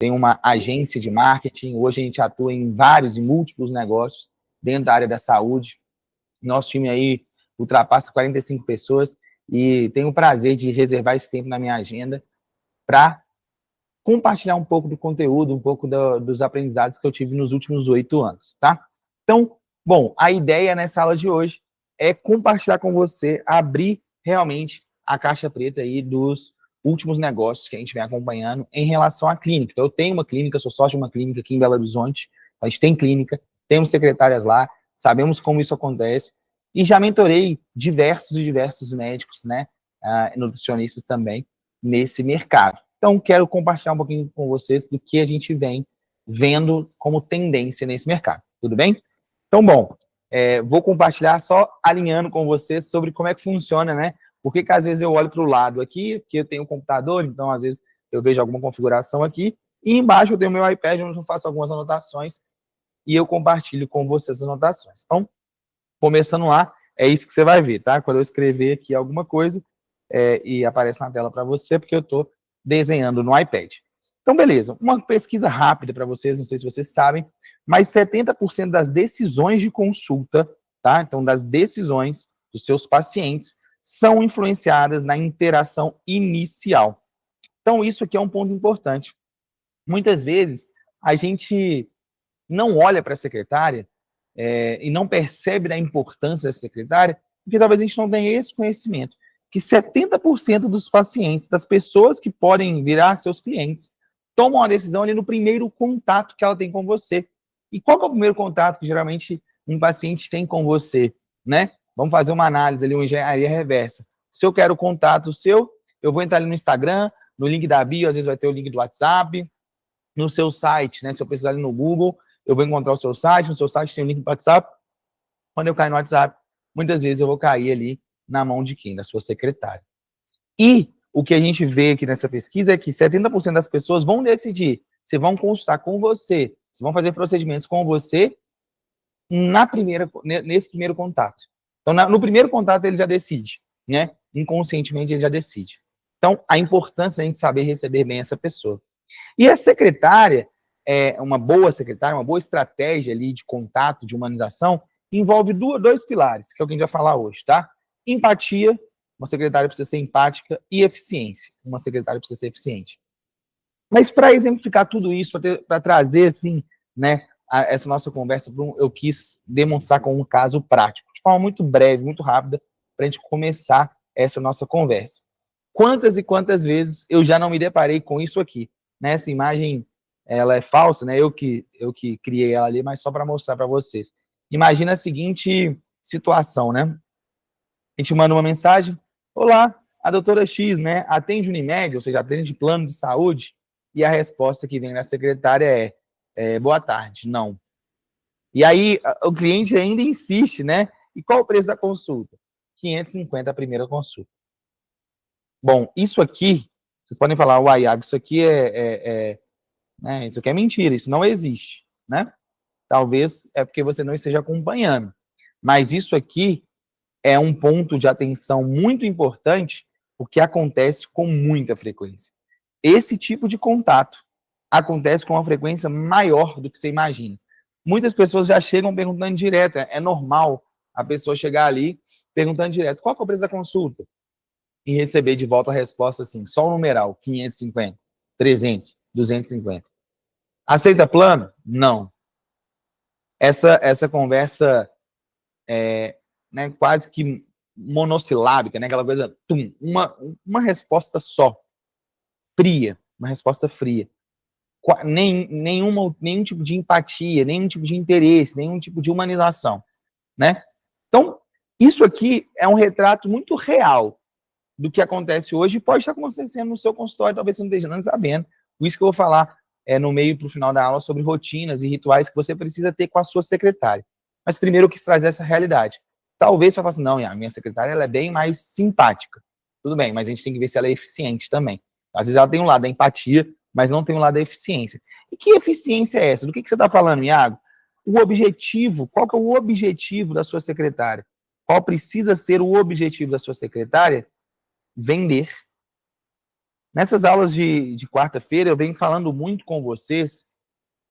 tenho uma agência de marketing, hoje a gente atua em vários e múltiplos negócios dentro da área da saúde. Nosso time aí ultrapassa 45 pessoas e tenho o prazer de reservar esse tempo na minha agenda para compartilhar um pouco do conteúdo, um pouco dos aprendizados que eu tive nos últimos 8 anos, tá? Então, bom, a ideia nessa aula de hoje é compartilhar com você, abrir realmente a caixa preta aí dos últimos negócios que a gente vem acompanhando em relação à clínica. Então, eu tenho uma clínica, sou sócio de uma clínica aqui em Belo Horizonte, a gente tem clínica, temos secretárias lá, sabemos como isso acontece, e já mentorei diversos médicos, né, nutricionistas também, nesse mercado. Então, quero compartilhar um pouquinho com vocês do que a gente vem vendo como tendência nesse mercado, tudo bem? Então, bom, vou compartilhar só alinhando com vocês sobre como é que funciona, né? Porque às vezes eu olho para o lado aqui, porque eu tenho um computador, então às vezes eu vejo alguma configuração aqui, e embaixo eu tenho o meu iPad, onde eu faço algumas anotações, e eu compartilho com vocês as anotações. Então, começando lá, é isso que você vai ver, tá? Quando eu escrever aqui alguma coisa, e aparece na tela para você, porque eu estou desenhando no iPad. Então, beleza. Uma pesquisa rápida para vocês, não sei se vocês sabem, mas 70% das decisões de consulta, tá? Então, das decisões dos seus pacientes, são influenciadas na interação inicial. Então, isso aqui é um ponto importante. Muitas vezes, a gente não olha para a secretária e não percebe a importância da secretária, porque talvez a gente não tenha esse conhecimento, que 70% dos pacientes, das pessoas que podem virar seus clientes, tomam a decisão ali no primeiro contato que ela tem com você. E qual que é o primeiro contato que geralmente um paciente tem com você, né? Vamos fazer uma análise ali, uma engenharia reversa. Se eu quero o contato seu, eu vou entrar ali no Instagram, no link da bio, às vezes vai ter o link do WhatsApp, no seu site, né? Se eu precisar ali no Google, eu vou encontrar o seu site, no seu site tem o link do WhatsApp. Quando eu cair no WhatsApp, muitas vezes eu vou cair ali na mão de quem? Da sua secretária. E o que a gente vê aqui nessa pesquisa é que 70% das pessoas vão decidir se vão consultar com você, se vão fazer procedimentos com você nesse primeiro contato. Então, no primeiro contato ele já decide, né? Inconscientemente ele já decide. Então, a importância de a gente saber receber bem essa pessoa. E a secretária, uma boa secretária, uma boa estratégia ali de contato, de humanização, envolve dois pilares, que é o que a gente vai falar hoje, tá? Empatia, uma secretária precisa ser empática, e eficiência, uma secretária precisa ser eficiente. Mas para exemplificar tudo isso, para trazer, assim, né, essa nossa conversa, eu quis demonstrar com um caso prático, de forma muito breve, muito rápida, para a gente começar essa nossa conversa. Quantas e quantas vezes eu já não me deparei com isso aqui, né? Essa imagem, ela é falsa, né? Eu que criei ela ali, mas só para mostrar para vocês. Imagina a seguinte situação, né? A gente manda uma mensagem: olá, a doutora X, né? Atende Unimed, ou seja, atende plano de saúde? E a resposta que vem da secretária boa tarde, não. E aí o cliente ainda insiste, né? E qual o preço da consulta? 550 a primeira consulta. Bom, isso aqui, vocês podem falar, uai, Iago, isso aqui né, isso aqui é mentira, isso não existe, né? Talvez é porque você não esteja acompanhando. Mas isso aqui é um ponto de atenção muito importante, porque acontece com muita frequência. Esse tipo de contato acontece com uma frequência maior do que você imagina. Muitas pessoas já chegam perguntando direto, é normal a pessoa chegar ali perguntando direto, qual que é o preço da consulta? E receber de volta a resposta assim, só o numeral, 550, 300, 250. Aceita plano? Não. Essa conversa né, quase que monossilábica, né, aquela coisa, uma resposta só, fria, uma resposta fria. Nenhum tipo de empatia, nenhum tipo de interesse, nenhum tipo de humanização, né? Então, isso aqui é um retrato muito real do que acontece hoje e pode estar acontecendo no seu consultório, talvez você não esteja nem sabendo. Por isso que eu vou falar no meio para o final da aula sobre rotinas e rituais que você precisa ter com a sua secretária. Mas primeiro eu quis trazer essa realidade. Talvez você fale assim, não, a minha secretária ela é bem mais simpática. Tudo bem, mas a gente tem que ver se ela é eficiente também. Às vezes ela tem um lado da empatia, mas não tem um lado da eficiência. E que eficiência é essa? Do que você está falando, Iago? O objetivo, qual que é o objetivo da sua secretária? Qual precisa ser o objetivo da sua secretária? Vender. Nessas aulas de quarta-feira, eu venho falando muito com vocês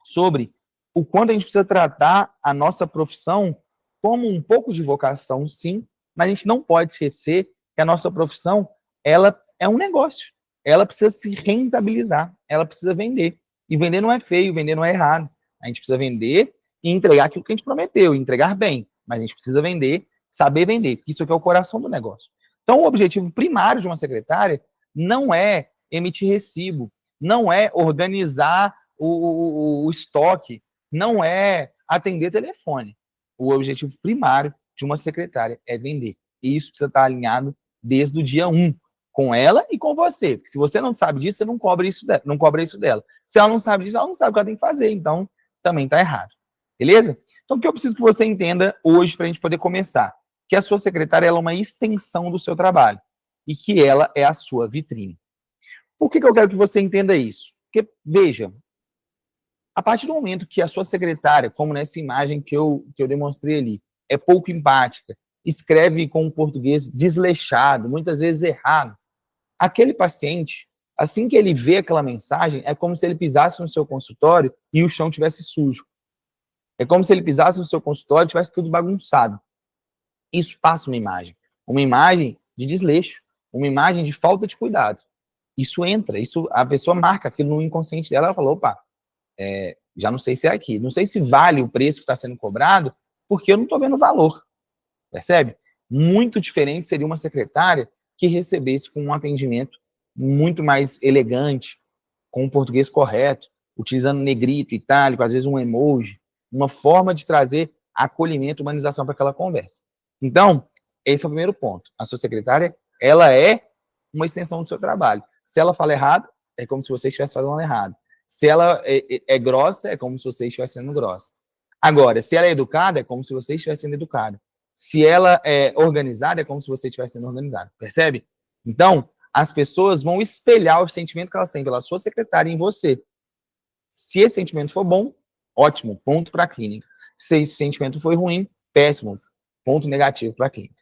sobre o quanto a gente precisa tratar a nossa profissão como um pouco de vocação, sim, mas a gente não pode esquecer que a nossa profissão, ela é um negócio. Ela precisa se rentabilizar, ela precisa vender. E vender não é feio, vender não é errado. A gente precisa vender e entregar aquilo que a gente prometeu, entregar bem. Mas a gente precisa vender, saber vender, porque isso aqui é o coração do negócio. Então, o objetivo primário de uma secretária não é emitir recibo, não é organizar o estoque, não é atender telefone. O objetivo primário de uma secretária é vender. E isso precisa estar alinhado desde o dia 1, com ela e com você. Porque se você não sabe disso, você não cobra isso dela. Não cobra isso dela. Se ela não sabe disso, ela não sabe o que ela tem que fazer. Então, também está errado. Beleza? Então, o que eu preciso que você entenda hoje para a gente poder começar? Que a sua secretária ela é uma extensão do seu trabalho e que ela é a sua vitrine. Por que eu quero que você entenda isso? Porque, veja, a partir do momento que a sua secretária, como nessa imagem que eu demonstrei ali, é pouco empática, escreve com um português desleixado, muitas vezes errado, aquele paciente, assim que ele vê aquela mensagem, é como se ele pisasse no seu consultório e o chão tivesse sujo. É como se ele pisasse no seu consultório e tivesse tudo bagunçado. Isso passa uma imagem de desleixo, uma imagem de falta de cuidado. Isso entra, isso a pessoa marca aquilo no inconsciente dela, ela falou, opa, já não sei se é aqui, não sei se vale o preço que está sendo cobrado, porque eu não estou vendo valor, percebe? Muito diferente seria uma secretária que recebesse com um atendimento muito mais elegante, com um português correto, utilizando negrito, itálico, às vezes um emoji, uma forma de trazer acolhimento, humanização para aquela conversa. Então, esse é o primeiro ponto. A sua secretária, ela é uma extensão do seu trabalho. Se ela fala errado, é como se você estivesse falando errado. Se ela é grossa, é como se você estivesse sendo grossa. Agora, se ela é educada, é como se você estivesse sendo educado. Se ela é organizada, é como se você estivesse sendo organizado. Percebe? Então, as pessoas vão espelhar o sentimento que elas têm pela sua secretária em você. Se esse sentimento for bom, ótimo, ponto para a clínica. Se esse sentimento for ruim, péssimo, ponto negativo para a clínica.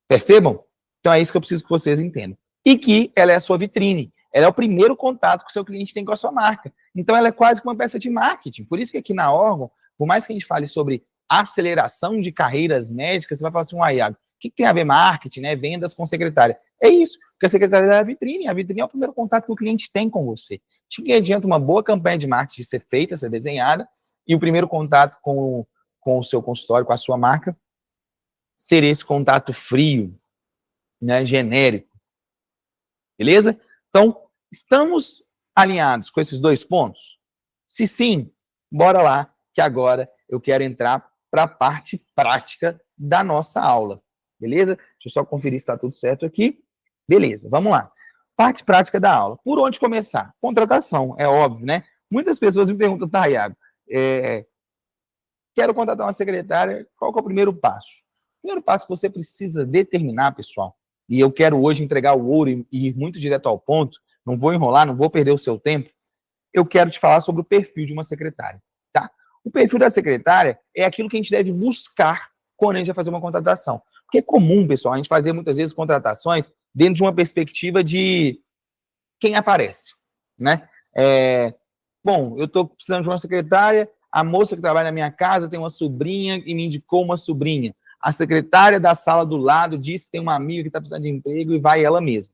Percebam? Então é isso que eu preciso que vocês entendam. E que ela é a sua vitrine. Ela é o primeiro contato que o seu cliente tem com a sua marca. Então ela é quase que uma peça de marketing. Por isso que aqui na órgão, por mais que a gente fale sobre aceleração de carreiras médicas, você vai falar assim, Iago, o que tem a ver marketing, né? Vendas com secretária? É isso, porque a secretária é a vitrine. A vitrine é o primeiro contato que o cliente tem com você. De que adianta uma boa campanha de marketing ser feita, ser desenhada, e o primeiro contato com o seu consultório, com a sua marca, ser esse contato frio, né, genérico. Beleza? Então, estamos alinhados com esses dois pontos? Se sim, bora lá, que agora eu quero entrar para a parte prática da nossa aula. Beleza? Deixa eu só conferir se está tudo certo aqui. Beleza, vamos lá. Parte prática da aula. Por onde começar? Contratação, é óbvio, né? Muitas pessoas me perguntam, tá, Iago, quero contratar uma secretária, qual que é o primeiro passo? O primeiro passo que você precisa determinar, pessoal, e eu quero hoje entregar o ouro e ir muito direto ao ponto, não vou enrolar, não vou perder o seu tempo, eu quero te falar sobre o perfil de uma secretária, tá? O perfil da secretária é aquilo que a gente deve buscar quando a gente vai fazer uma contratação. Porque é comum, pessoal, a gente fazer muitas vezes contratações dentro de uma perspectiva de quem aparece, né? Bom, eu estou precisando de uma secretária, a moça que trabalha na minha casa tem uma sobrinha e me indicou uma sobrinha. A secretária da sala do lado disse que tem uma amiga que está precisando de emprego e vai ela mesma.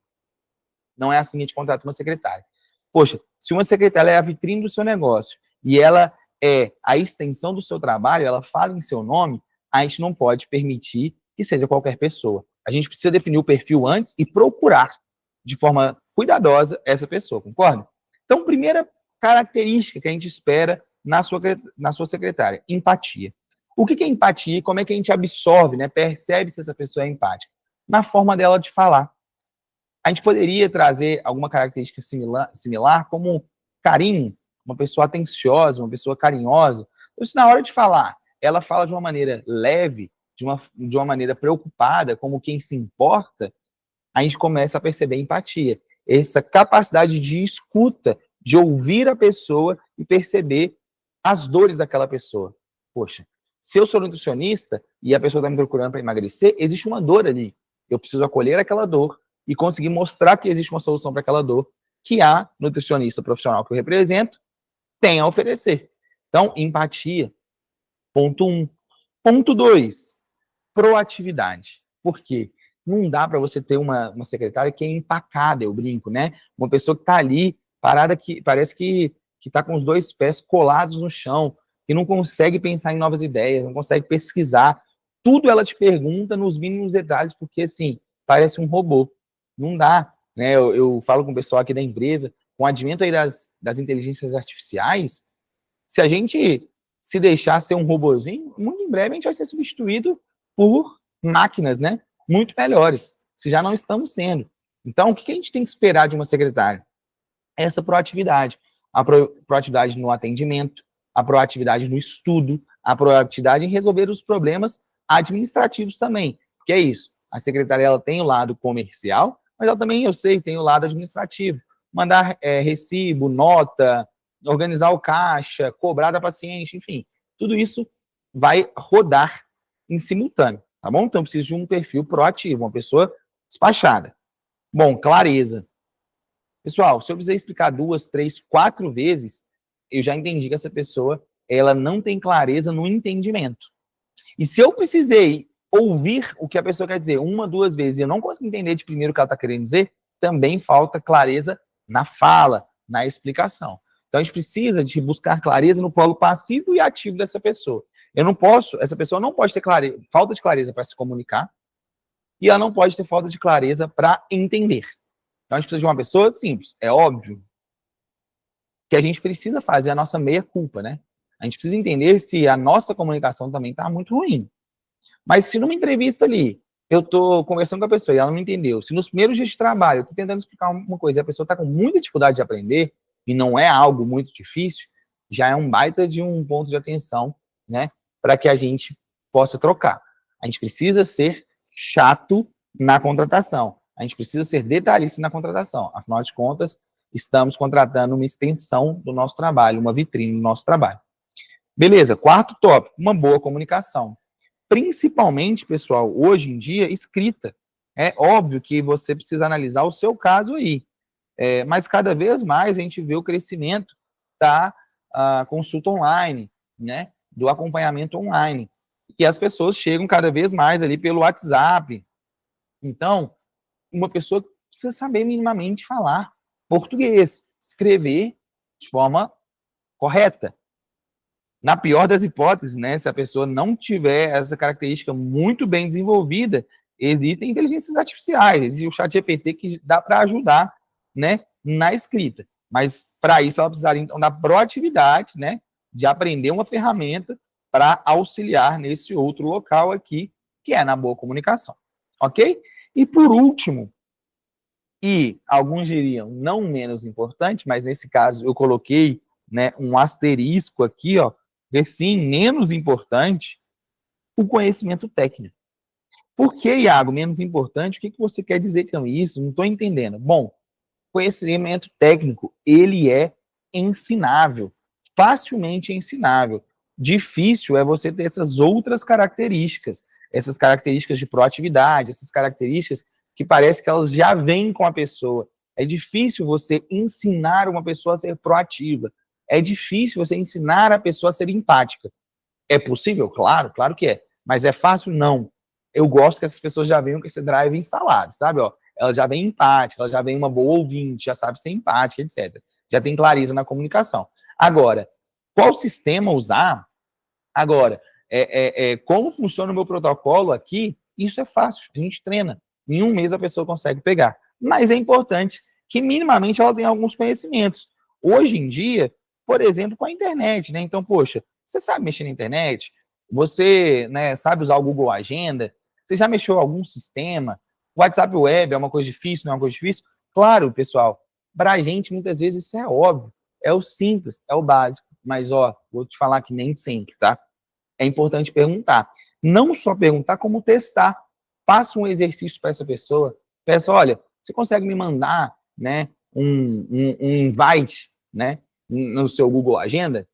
Não é assim que a gente contrata uma secretária. Poxa, se uma secretária é a vitrine do seu negócio e ela é a extensão do seu trabalho, ela fala em seu nome, a gente não pode permitir que seja qualquer pessoa. A gente precisa definir o perfil antes e procurar de forma cuidadosa essa pessoa, concorda? Então, primeira característica que a gente espera na sua secretária, empatia. O que é empatia e como é que a gente absorve, né, percebe se essa pessoa é empática? Na forma dela de falar. A gente poderia trazer alguma característica similar como carinho, uma pessoa atenciosa, uma pessoa carinhosa. Então, se na hora de falar, ela fala de uma maneira leve, de uma maneira preocupada, como quem se importa, a gente começa a perceber empatia. Essa capacidade de escuta, de ouvir a pessoa e perceber as dores daquela pessoa. Poxa, se eu sou nutricionista e a pessoa está me procurando para emagrecer, existe uma dor ali. Eu preciso acolher aquela dor e conseguir mostrar que existe uma solução para aquela dor que a nutricionista profissional que eu represento tem a oferecer. Então, empatia, ponto 1. Ponto 2, proatividade. Por quê? Não dá para você ter uma secretária que é empacada, eu brinco, né? Uma pessoa que está ali, parada, que parece que está com os 2 pés colados no chão, que não consegue pensar em novas ideias, não consegue pesquisar. Tudo ela te pergunta nos mínimos detalhes, porque, assim, parece um robô. Não dá, né? Eu falo com o pessoal aqui da empresa, com o advento aí das inteligências artificiais, se a gente se deixar ser um robozinho, muito em breve a gente vai ser substituído por máquinas, né? Muito melhores, se já não estamos sendo. Então, o que a gente tem que esperar de uma secretária? Essa proatividade. A proatividade no atendimento, a proatividade no estudo, a proatividade em resolver os problemas administrativos também. Que é isso. A secretária ela tem o lado comercial, mas ela também, eu sei, tem o lado administrativo. Mandar recibo, nota, organizar o caixa, cobrar da paciente, enfim. Tudo isso vai rodar em simultâneo, tá bom? Então, eu preciso de um perfil proativo, uma pessoa despachada. Bom, clareza. Pessoal, se eu precisar explicar 2, 3, 4 vezes, eu já entendi que essa pessoa, ela não tem clareza no entendimento. E se eu precisei ouvir o que a pessoa quer dizer 1, 2 vezes e eu não consigo entender de primeiro o que ela está querendo dizer, também falta clareza na fala, na explicação. Então, a gente precisa de buscar clareza no polo passivo e ativo dessa pessoa. Essa pessoa não pode ter falta de clareza para se comunicar e ela não pode ter falta de clareza para entender. Então, a gente precisa de uma pessoa simples. É óbvio que a gente precisa fazer a nossa meia-culpa, né? A gente precisa entender se a nossa comunicação também está muito ruim. Mas se numa entrevista ali, eu estou conversando com a pessoa e ela não entendeu, se nos primeiros dias de trabalho eu estou tentando explicar uma coisa e a pessoa está com muita dificuldade de aprender, e não é algo muito difícil, já é um baita de um ponto de atenção, né? Para que a gente possa trocar. A gente precisa ser chato na contratação. A gente precisa ser detalhista na contratação. Afinal de contas, estamos contratando uma extensão do nosso trabalho, uma vitrine do nosso trabalho. Beleza, 4º tópico, uma boa comunicação. Principalmente, pessoal, hoje em dia, escrita. É óbvio que você precisa analisar o seu caso aí. Mas cada vez mais a gente vê o crescimento da consulta online, né? Do acompanhamento online. E as pessoas chegam cada vez mais ali pelo WhatsApp. Então, uma pessoa precisa saber minimamente falar português, escrever de forma correta. Na pior das hipóteses, né, se a pessoa não tiver essa característica muito bem desenvolvida, existem inteligências artificiais, existe o ChatGPT que dá para ajudar, né, na escrita. Mas, para isso, ela precisaria, então, da proatividade, né, de aprender uma ferramenta para auxiliar nesse outro local aqui, que é na boa comunicação. Ok? E, por último, e alguns diriam não menos importante, mas nesse caso eu coloquei, né, um asterisco aqui, ó, que sim, menos importante, o conhecimento técnico. Por que, Iago, menos importante? O que você quer dizer com isso? Não estou entendendo. Bom, conhecimento técnico, ele é ensinável, facilmente ensinável. Difícil é você ter essas outras características de proatividade, essas características que parece que elas já vêm com a pessoa. É difícil você ensinar uma pessoa a ser proativa. É difícil você ensinar a pessoa a ser empática. É possível? Claro, claro que é. Mas é fácil? Não. Eu gosto que essas pessoas já venham com esse drive instalado, sabe? Ó, ela já vem empática, ela já vem uma boa ouvinte, já sabe ser empática, etc. Já tem clareza na comunicação. Agora, qual sistema usar? Agora, como funciona o meu protocolo aqui? Isso é fácil, a gente treina. Em um mês a pessoa consegue pegar. Mas é importante que minimamente ela tenha alguns conhecimentos. Hoje em dia, por exemplo, com a internet, né? Então, poxa, você sabe mexer na internet? Você, né, sabe usar o Google Agenda? Você já mexeu em algum sistema? O WhatsApp Web é uma coisa difícil, não é uma coisa difícil? Claro, pessoal, para a gente, muitas vezes, isso é óbvio. É o simples, é o básico. Mas, ó, vou te falar que nem sempre, tá? É importante perguntar. Não só perguntar, como testar. Faça um exercício para essa pessoa. Peça, olha, você consegue me mandar, né, um invite, né, no seu Google Agenda?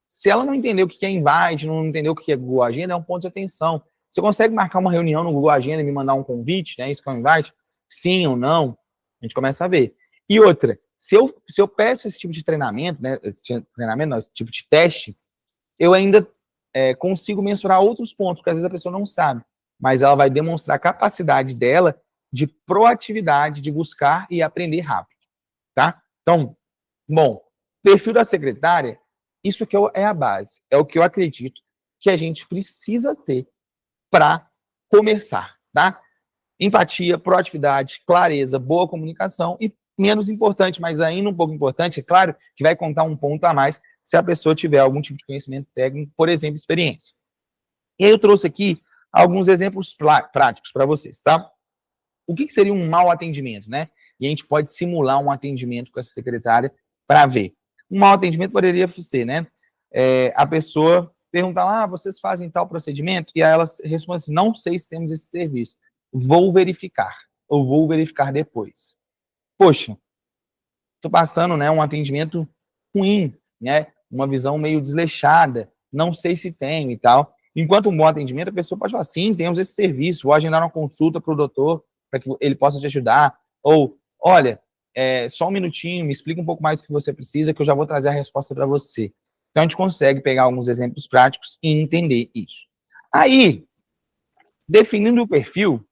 Se ela não entender o que é invite, não entender o que é Google Agenda, é um ponto de atenção. Você consegue marcar uma reunião no Google Agenda e me mandar um convite, né? Isso que é um invite? Sim ou não? A gente começa a ver. E outra, Se eu peço esse tipo de treinamento, né, esse tipo de teste, eu ainda consigo mensurar outros pontos, que às vezes a pessoa não sabe, mas ela vai demonstrar a capacidade dela de proatividade, de buscar e aprender rápido, tá? Então, bom, perfil da secretária, isso que é a base, é o que eu acredito que a gente precisa ter para começar, tá? Empatia, proatividade, clareza, boa comunicação e, menos importante, mas ainda um pouco importante, é claro, que vai contar um ponto a mais se a pessoa tiver algum tipo de conhecimento técnico, por exemplo, experiência. E aí eu trouxe aqui alguns exemplos práticos para vocês, tá? O que seria um mau atendimento, né? E a gente pode simular um atendimento com essa secretária para ver. Um mau atendimento poderia ser, né? A pessoa perguntar lá, vocês fazem tal procedimento? E aí ela responde assim, não sei se temos esse serviço. Vou verificar, ou vou verificar depois. Poxa, estou passando, né, um atendimento ruim, né? Uma visão meio desleixada, não sei se tem e tal. Enquanto um bom atendimento, a pessoa pode falar, sim, temos esse serviço, vou agendar uma consulta para o doutor, para que ele possa te ajudar. Ou, olha, só um minutinho, me explica um pouco mais o que você precisa, que eu já vou trazer a resposta para você. Então, a gente consegue pegar alguns exemplos práticos e entender isso. Aí, definindo o perfil,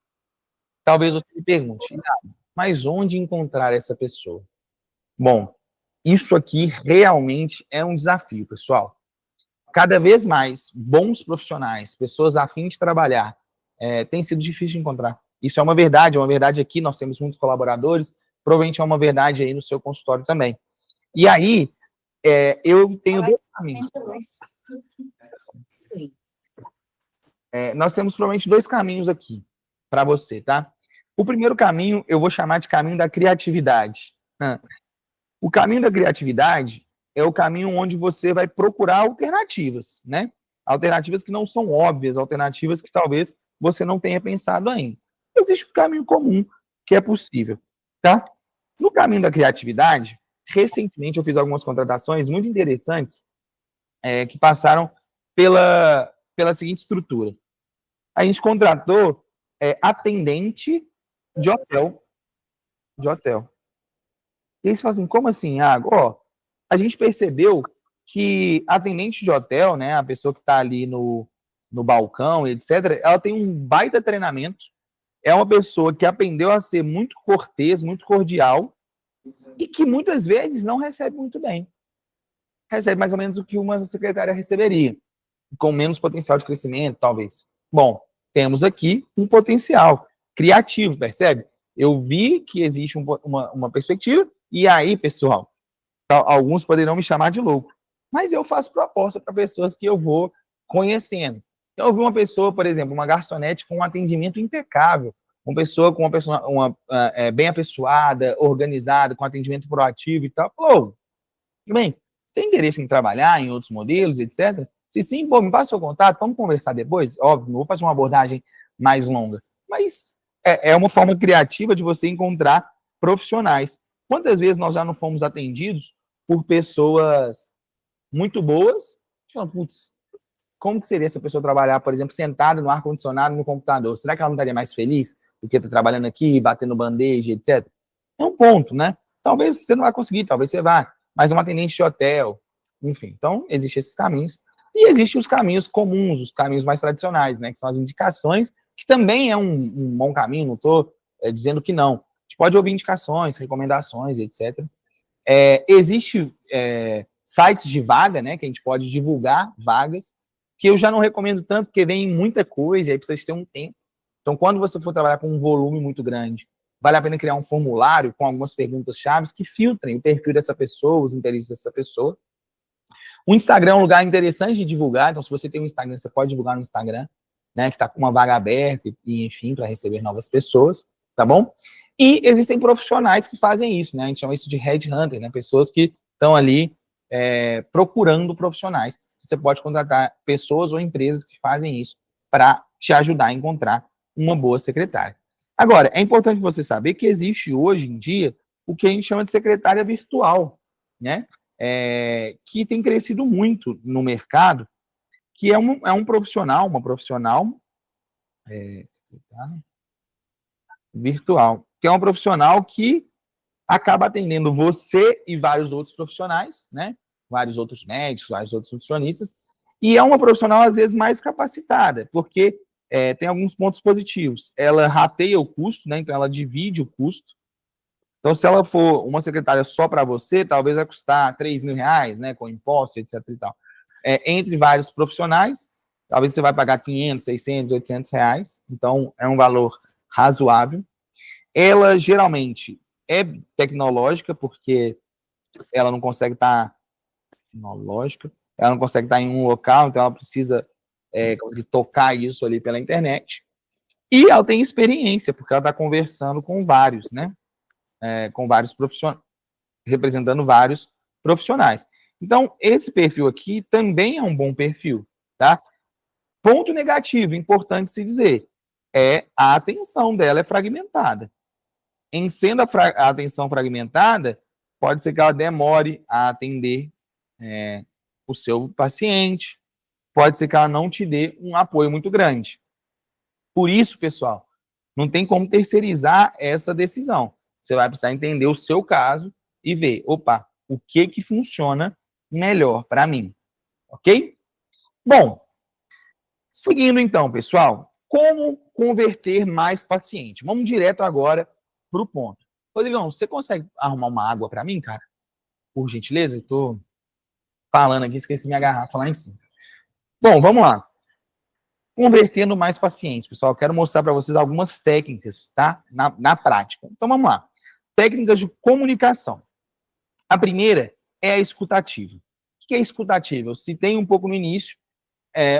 talvez você me pergunte, mas onde encontrar essa pessoa? Bom, isso aqui realmente é um desafio, pessoal. Cada vez mais bons profissionais, pessoas a fim de trabalhar, tem sido difícil de encontrar. Isso é uma verdade aqui, nós temos muitos colaboradores, provavelmente é uma verdade aí no seu consultório também. E aí, eu tenho dois caminhos. Nós temos provavelmente dois caminhos aqui para você, tá? O primeiro caminho, eu vou chamar de caminho da criatividade. O caminho da criatividade é o caminho onde você vai procurar alternativas, né? Alternativas que não são óbvias, alternativas que talvez você não tenha pensado ainda. Existe um caminho comum que é possível, tá? No caminho da criatividade, recentemente eu fiz algumas contratações muito interessantes que passaram pela seguinte estrutura. A gente contratou atendente de hotel. E eles falam assim, como assim, Iago? A gente percebeu que atendente de hotel, né, a pessoa que está ali no balcão, etc., ela tem um baita treinamento, é uma pessoa que aprendeu a ser muito cortês, muito cordial, e que muitas vezes não recebe muito bem. Recebe mais ou menos o que uma secretária receberia, com menos potencial de crescimento, talvez. Bom, temos aqui um potencial criativo, percebe? Eu vi que existe uma perspectiva, e aí, pessoal, alguns poderão me chamar de louco, mas eu faço proposta para pessoas que eu vou conhecendo. Eu vi uma pessoa, por exemplo, uma garçonete com um atendimento impecável, uma pessoa com bem apessoada, organizada, com atendimento proativo e tal. Falou, bem, você tem interesse em trabalhar em outros modelos, etc? Se sim, pô, me passa o seu contato, vamos conversar depois? Óbvio, não vou fazer uma abordagem mais longa, mas é uma forma criativa de você encontrar profissionais. Quantas vezes nós já não fomos atendidos por pessoas muito boas, falando, putz, como que seria essa pessoa trabalhar, por exemplo, sentada no ar-condicionado no computador? Será que ela não estaria mais feliz do que estar trabalhando aqui, batendo bandeja, etc? É um ponto, né? Talvez você não vai conseguir, talvez você vá, mas um atendente de hotel, enfim. Então, existem esses caminhos. E existem os caminhos comuns, os caminhos mais tradicionais, né? Que são as indicações, que também é um bom caminho, não estou dizendo que não. A gente pode ouvir indicações, recomendações, etc. Existe sites de vaga, né? Que a gente pode divulgar vagas, que eu já não recomendo tanto, porque vem muita coisa, e aí precisa ter um tempo. Então, quando você for trabalhar com um volume muito grande, vale a pena criar um formulário com algumas perguntas-chave que filtrem o perfil dessa pessoa, os interesses dessa pessoa. O Instagram é um lugar interessante de divulgar, então se você tem um Instagram, você pode divulgar no Instagram, né, que está com uma vaga aberta e enfim, para receber novas pessoas, tá bom? E existem profissionais que fazem isso, né, a gente chama isso de headhunter, né, pessoas que estão ali procurando profissionais. Você pode contratar pessoas ou empresas que fazem isso para te ajudar a encontrar uma boa secretária. Agora, é importante você saber que existe hoje em dia o que a gente chama de secretária virtual, né? Que tem crescido muito no mercado, que é um profissional, uma profissional virtual, que é uma profissional que acaba atendendo você e vários outros profissionais, né? Vários outros médicos, vários outros nutricionistas, e é uma profissional, às vezes, mais capacitada, porque tem alguns pontos positivos. Ela rateia o custo, né? Então, ela divide o custo. Então, se ela for uma secretária só para você, talvez vai custar R$3.000, né? Com impostos, etc. e tal. Entre vários profissionais, talvez você vai pagar 500, 600, R$800. Então, é um valor razoável. Ela, geralmente, é tecnológica, porque ela não consegue estar... ela não consegue estar em um local, então ela precisa conseguir tocar isso ali pela internet. E ela tem experiência, porque ela está conversando com vários, né? Com vários profissionais, representando vários profissionais. Então, esse perfil aqui também é um bom perfil, tá? Ponto negativo, importante se dizer, a atenção dela é fragmentada. Em sendo a atenção fragmentada, pode ser que ela demore a atender o seu paciente, pode ser que ela não te dê um apoio muito grande. Por isso, pessoal, não tem como terceirizar essa decisão. Você vai precisar entender o seu caso e ver, opa, o que funciona melhor para mim, ok? Bom, seguindo então, pessoal, como converter mais paciente? Vamos direto agora para o ponto. Rodrigão, você consegue arrumar uma água para mim, cara? Por gentileza, eu estou falando aqui, esqueci minha garrafa lá em cima. Bom, vamos lá. Convertendo mais pacientes, pessoal. Eu quero mostrar para vocês algumas técnicas, tá? Na prática. Então, vamos lá. Técnicas de comunicação. A primeira é a escutativa. O que é escutativa? Eu citei um pouco no início,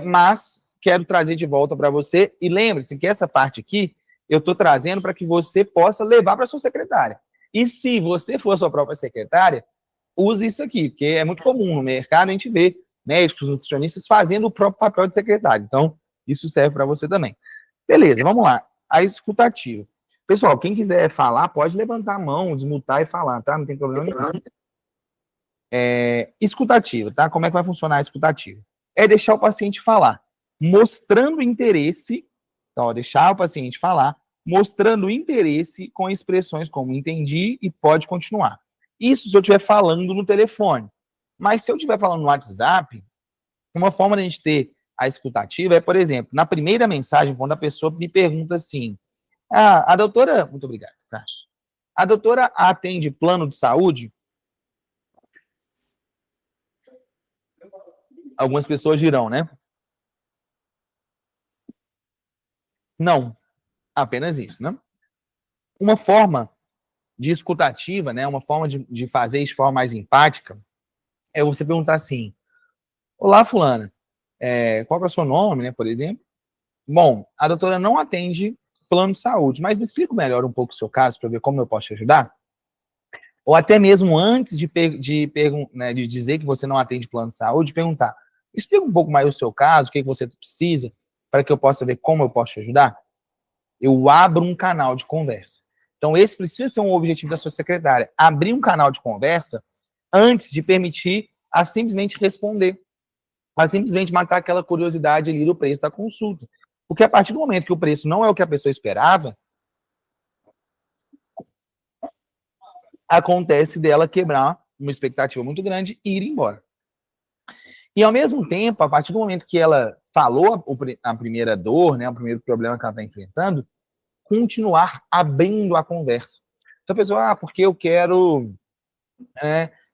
mas quero trazer de volta para você. E lembre-se que essa parte aqui, eu estou trazendo para que você possa levar para sua secretária. E se você for a sua própria secretária, use isso aqui, porque é muito comum no mercado a gente ver médicos, nutricionistas fazendo o próprio papel de secretário. Então, isso serve para você também. Beleza, vamos lá. A escutativa. Pessoal, quem quiser falar, pode levantar a mão, desmutar e falar, tá? Não tem problema nenhum. Escutativa, tá? Como é que vai funcionar a escutativa? É deixar o paciente falar, mostrando interesse, então, deixar o paciente falar, mostrando interesse com expressões como entendi e pode continuar. Isso se eu estiver falando no telefone. Mas se eu estiver falando no WhatsApp, uma forma de a gente ter a escutativa é, por exemplo, na primeira mensagem, quando a pessoa me pergunta assim, a doutora... Muito obrigado, tá? A doutora atende plano de saúde? Algumas pessoas dirão, né? Não, apenas isso, né? Uma forma de escutativa, né? Uma forma de fazer isso de forma mais empática é você perguntar assim, olá, fulana, qual é o seu nome, né, por exemplo? Bom, a doutora não atende plano de saúde, mas me explica melhor um pouco o seu caso para ver como eu posso te ajudar? Ou até mesmo antes de dizer que você não atende plano de saúde, perguntar, explica um pouco mais o seu caso, o que você precisa, para que eu possa ver como eu posso te ajudar? Eu abro um canal de conversa. Então, esse precisa ser um objetivo da sua secretária, abrir um canal de conversa antes de permitir a simplesmente responder, a simplesmente matar aquela curiosidade ali do preço da consulta. Porque a partir do momento que o preço não é o que a pessoa esperava, acontece dela quebrar uma expectativa muito grande e ir embora. E, ao mesmo tempo, a partir do momento que ela falou a primeira dor, né, o primeiro problema que ela está enfrentando, continuar abrindo a conversa. Então, a pessoa, porque eu quero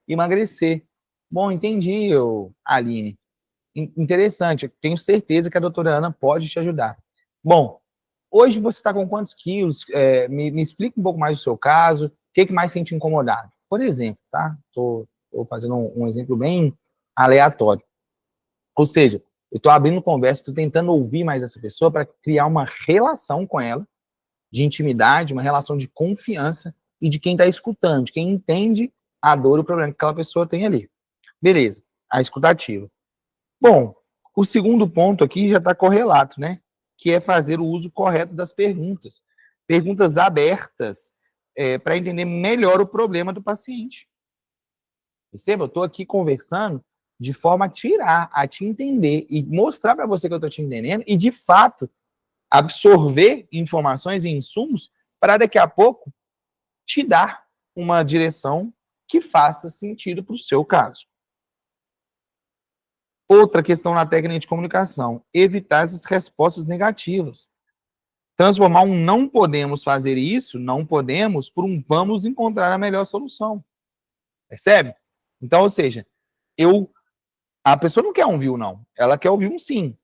emagrecer. Bom, entendi, Aline. Interessante, eu tenho certeza que a doutora Ana pode te ajudar. Bom, hoje você está com quantos quilos? Me explica um pouco mais do seu caso, o que mais sente incomodado? Por exemplo, tá? Estou fazendo um exemplo bem aleatório. Ou seja, eu estou abrindo conversa, estou tentando ouvir mais essa pessoa para criar uma relação com ela, de intimidade, uma relação de confiança e de quem está escutando, de quem entende a dor e o problema que aquela pessoa tem ali. Beleza, a escutativa. Bom, o segundo ponto aqui já está correlato, né? Que é fazer o uso correto das perguntas. Perguntas abertas para entender melhor o problema do paciente. Perceba, eu estou aqui conversando de forma a te entender e mostrar para você que eu estou te entendendo e, de fato, absorver informações e insumos para daqui a pouco te dar uma direção que faça sentido para o seu caso. Outra questão na técnica de comunicação, evitar essas respostas negativas. Transformar um não podemos fazer isso, não podemos, por um vamos encontrar a melhor solução. Percebe? Então, ou seja, a pessoa não quer ouvir um não, ela quer ouvir um sim.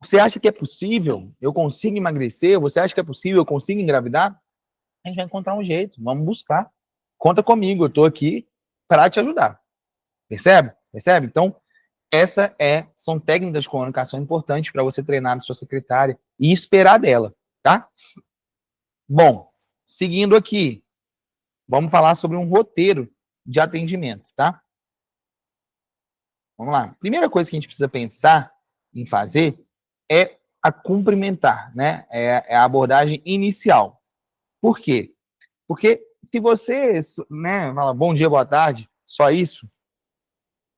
Você acha que é possível? Eu consigo emagrecer? Você acha que é possível? Eu consigo engravidar? A gente vai encontrar um jeito, vamos buscar. Conta comigo, eu estou aqui para te ajudar. Percebe? Percebe? Então, são técnicas de comunicação importantes para você treinar na sua secretária e esperar dela, tá? Bom, seguindo aqui, vamos falar sobre um roteiro de atendimento, tá? Vamos lá. Primeira coisa que a gente precisa pensar em fazer é a cumprimentar, né? É a abordagem inicial. Por quê? Porque se você, né, fala bom dia, boa tarde, só isso,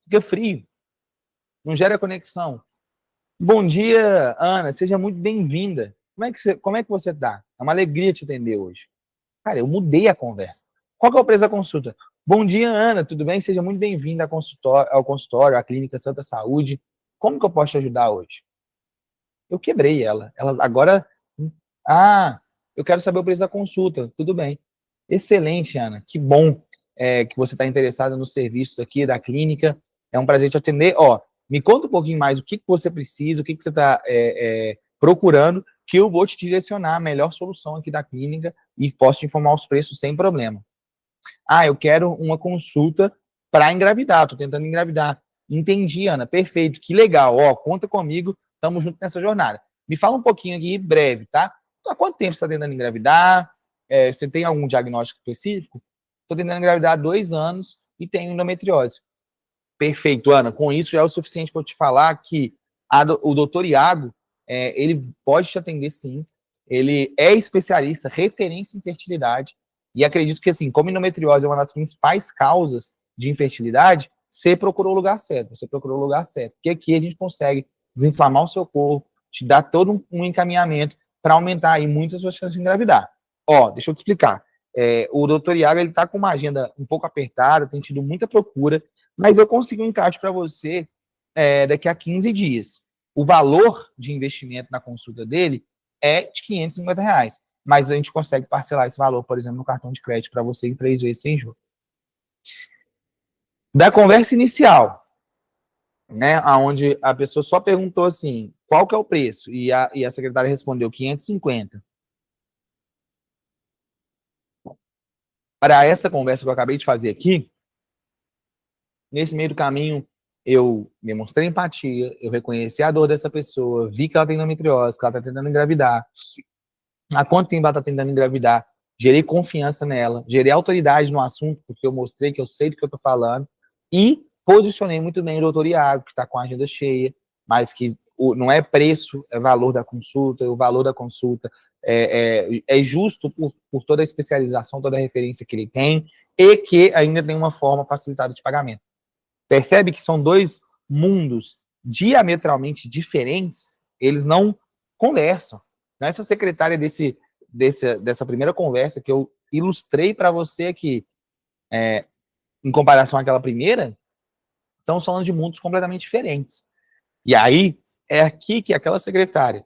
fica frio, não gera conexão. Bom dia, Ana, seja muito bem-vinda. Como é que você tá? É uma alegria te atender hoje. Cara, eu mudei a conversa. Qual que é o preço da consulta? Bom dia, Ana, tudo bem? Seja muito bem-vinda ao consultório, à Clínica Santa Saúde. Como que eu posso te ajudar hoje? Eu quebrei ela. Ela agora... eu quero saber o preço da consulta. Tudo bem. Excelente, Ana. Que bom que você está interessada nos serviços aqui da clínica. É um prazer te atender. Me conta um pouquinho mais o que você precisa, o que você está procurando, que eu vou te direcionar a melhor solução aqui da clínica e posso te informar os preços sem problema. Eu quero uma consulta para engravidar, estou tentando engravidar. Entendi, Ana, perfeito, que legal. Conta comigo, estamos juntos nessa jornada. Me fala um pouquinho aqui, breve, tá? Há quanto tempo você está tentando engravidar? Você tem algum diagnóstico específico? Estou tentando engravidar há 2 anos e tenho endometriose. Perfeito, Ana. Com isso já é o suficiente para eu te falar que o doutor Iago, ele pode te atender sim. Ele é especialista, referência em fertilidade. E acredito que, assim, como endometriose é uma das principais causas de infertilidade, você procurou o lugar certo. Porque aqui a gente consegue desinflamar o seu corpo, te dar todo um encaminhamento para aumentar aí muito as suas chances de engravidar. Deixa eu te explicar. O doutor Iago, ele está com uma agenda um pouco apertada, tem tido muita procura, mas eu consigo um encaixe para você daqui a 15 dias. O valor de investimento na consulta dele é de R$550, mas a gente consegue parcelar esse valor, por exemplo, no cartão de crédito para você em 3 vezes sem juros. Da conversa inicial, né, onde a pessoa só perguntou assim, qual que é o preço? E a secretária respondeu 550. Para essa conversa que eu acabei de fazer aqui, nesse meio do caminho, eu demonstrei empatia, eu reconheci a dor dessa pessoa, vi que ela tem endometriose, que ela está tentando engravidar. Há quanto tempo ela está tentando engravidar? Gerei confiança nela, gerei autoridade no assunto, porque eu mostrei que eu sei do que eu estou falando, e posicionei muito bem o doutor Iago, que está com a agenda cheia, mas que não é preço, é valor da consulta, o valor da consulta é justo por toda a especialização, toda a referência que ele tem, e que ainda tem uma forma facilitada de pagamento. Percebe que são 2 mundos diametralmente diferentes, eles não conversam. Nessa secretária dessa primeira conversa que eu ilustrei para você aqui, em comparação àquela primeira, estamos falando de mundos completamente diferentes. E aí, é aqui que aquela secretária,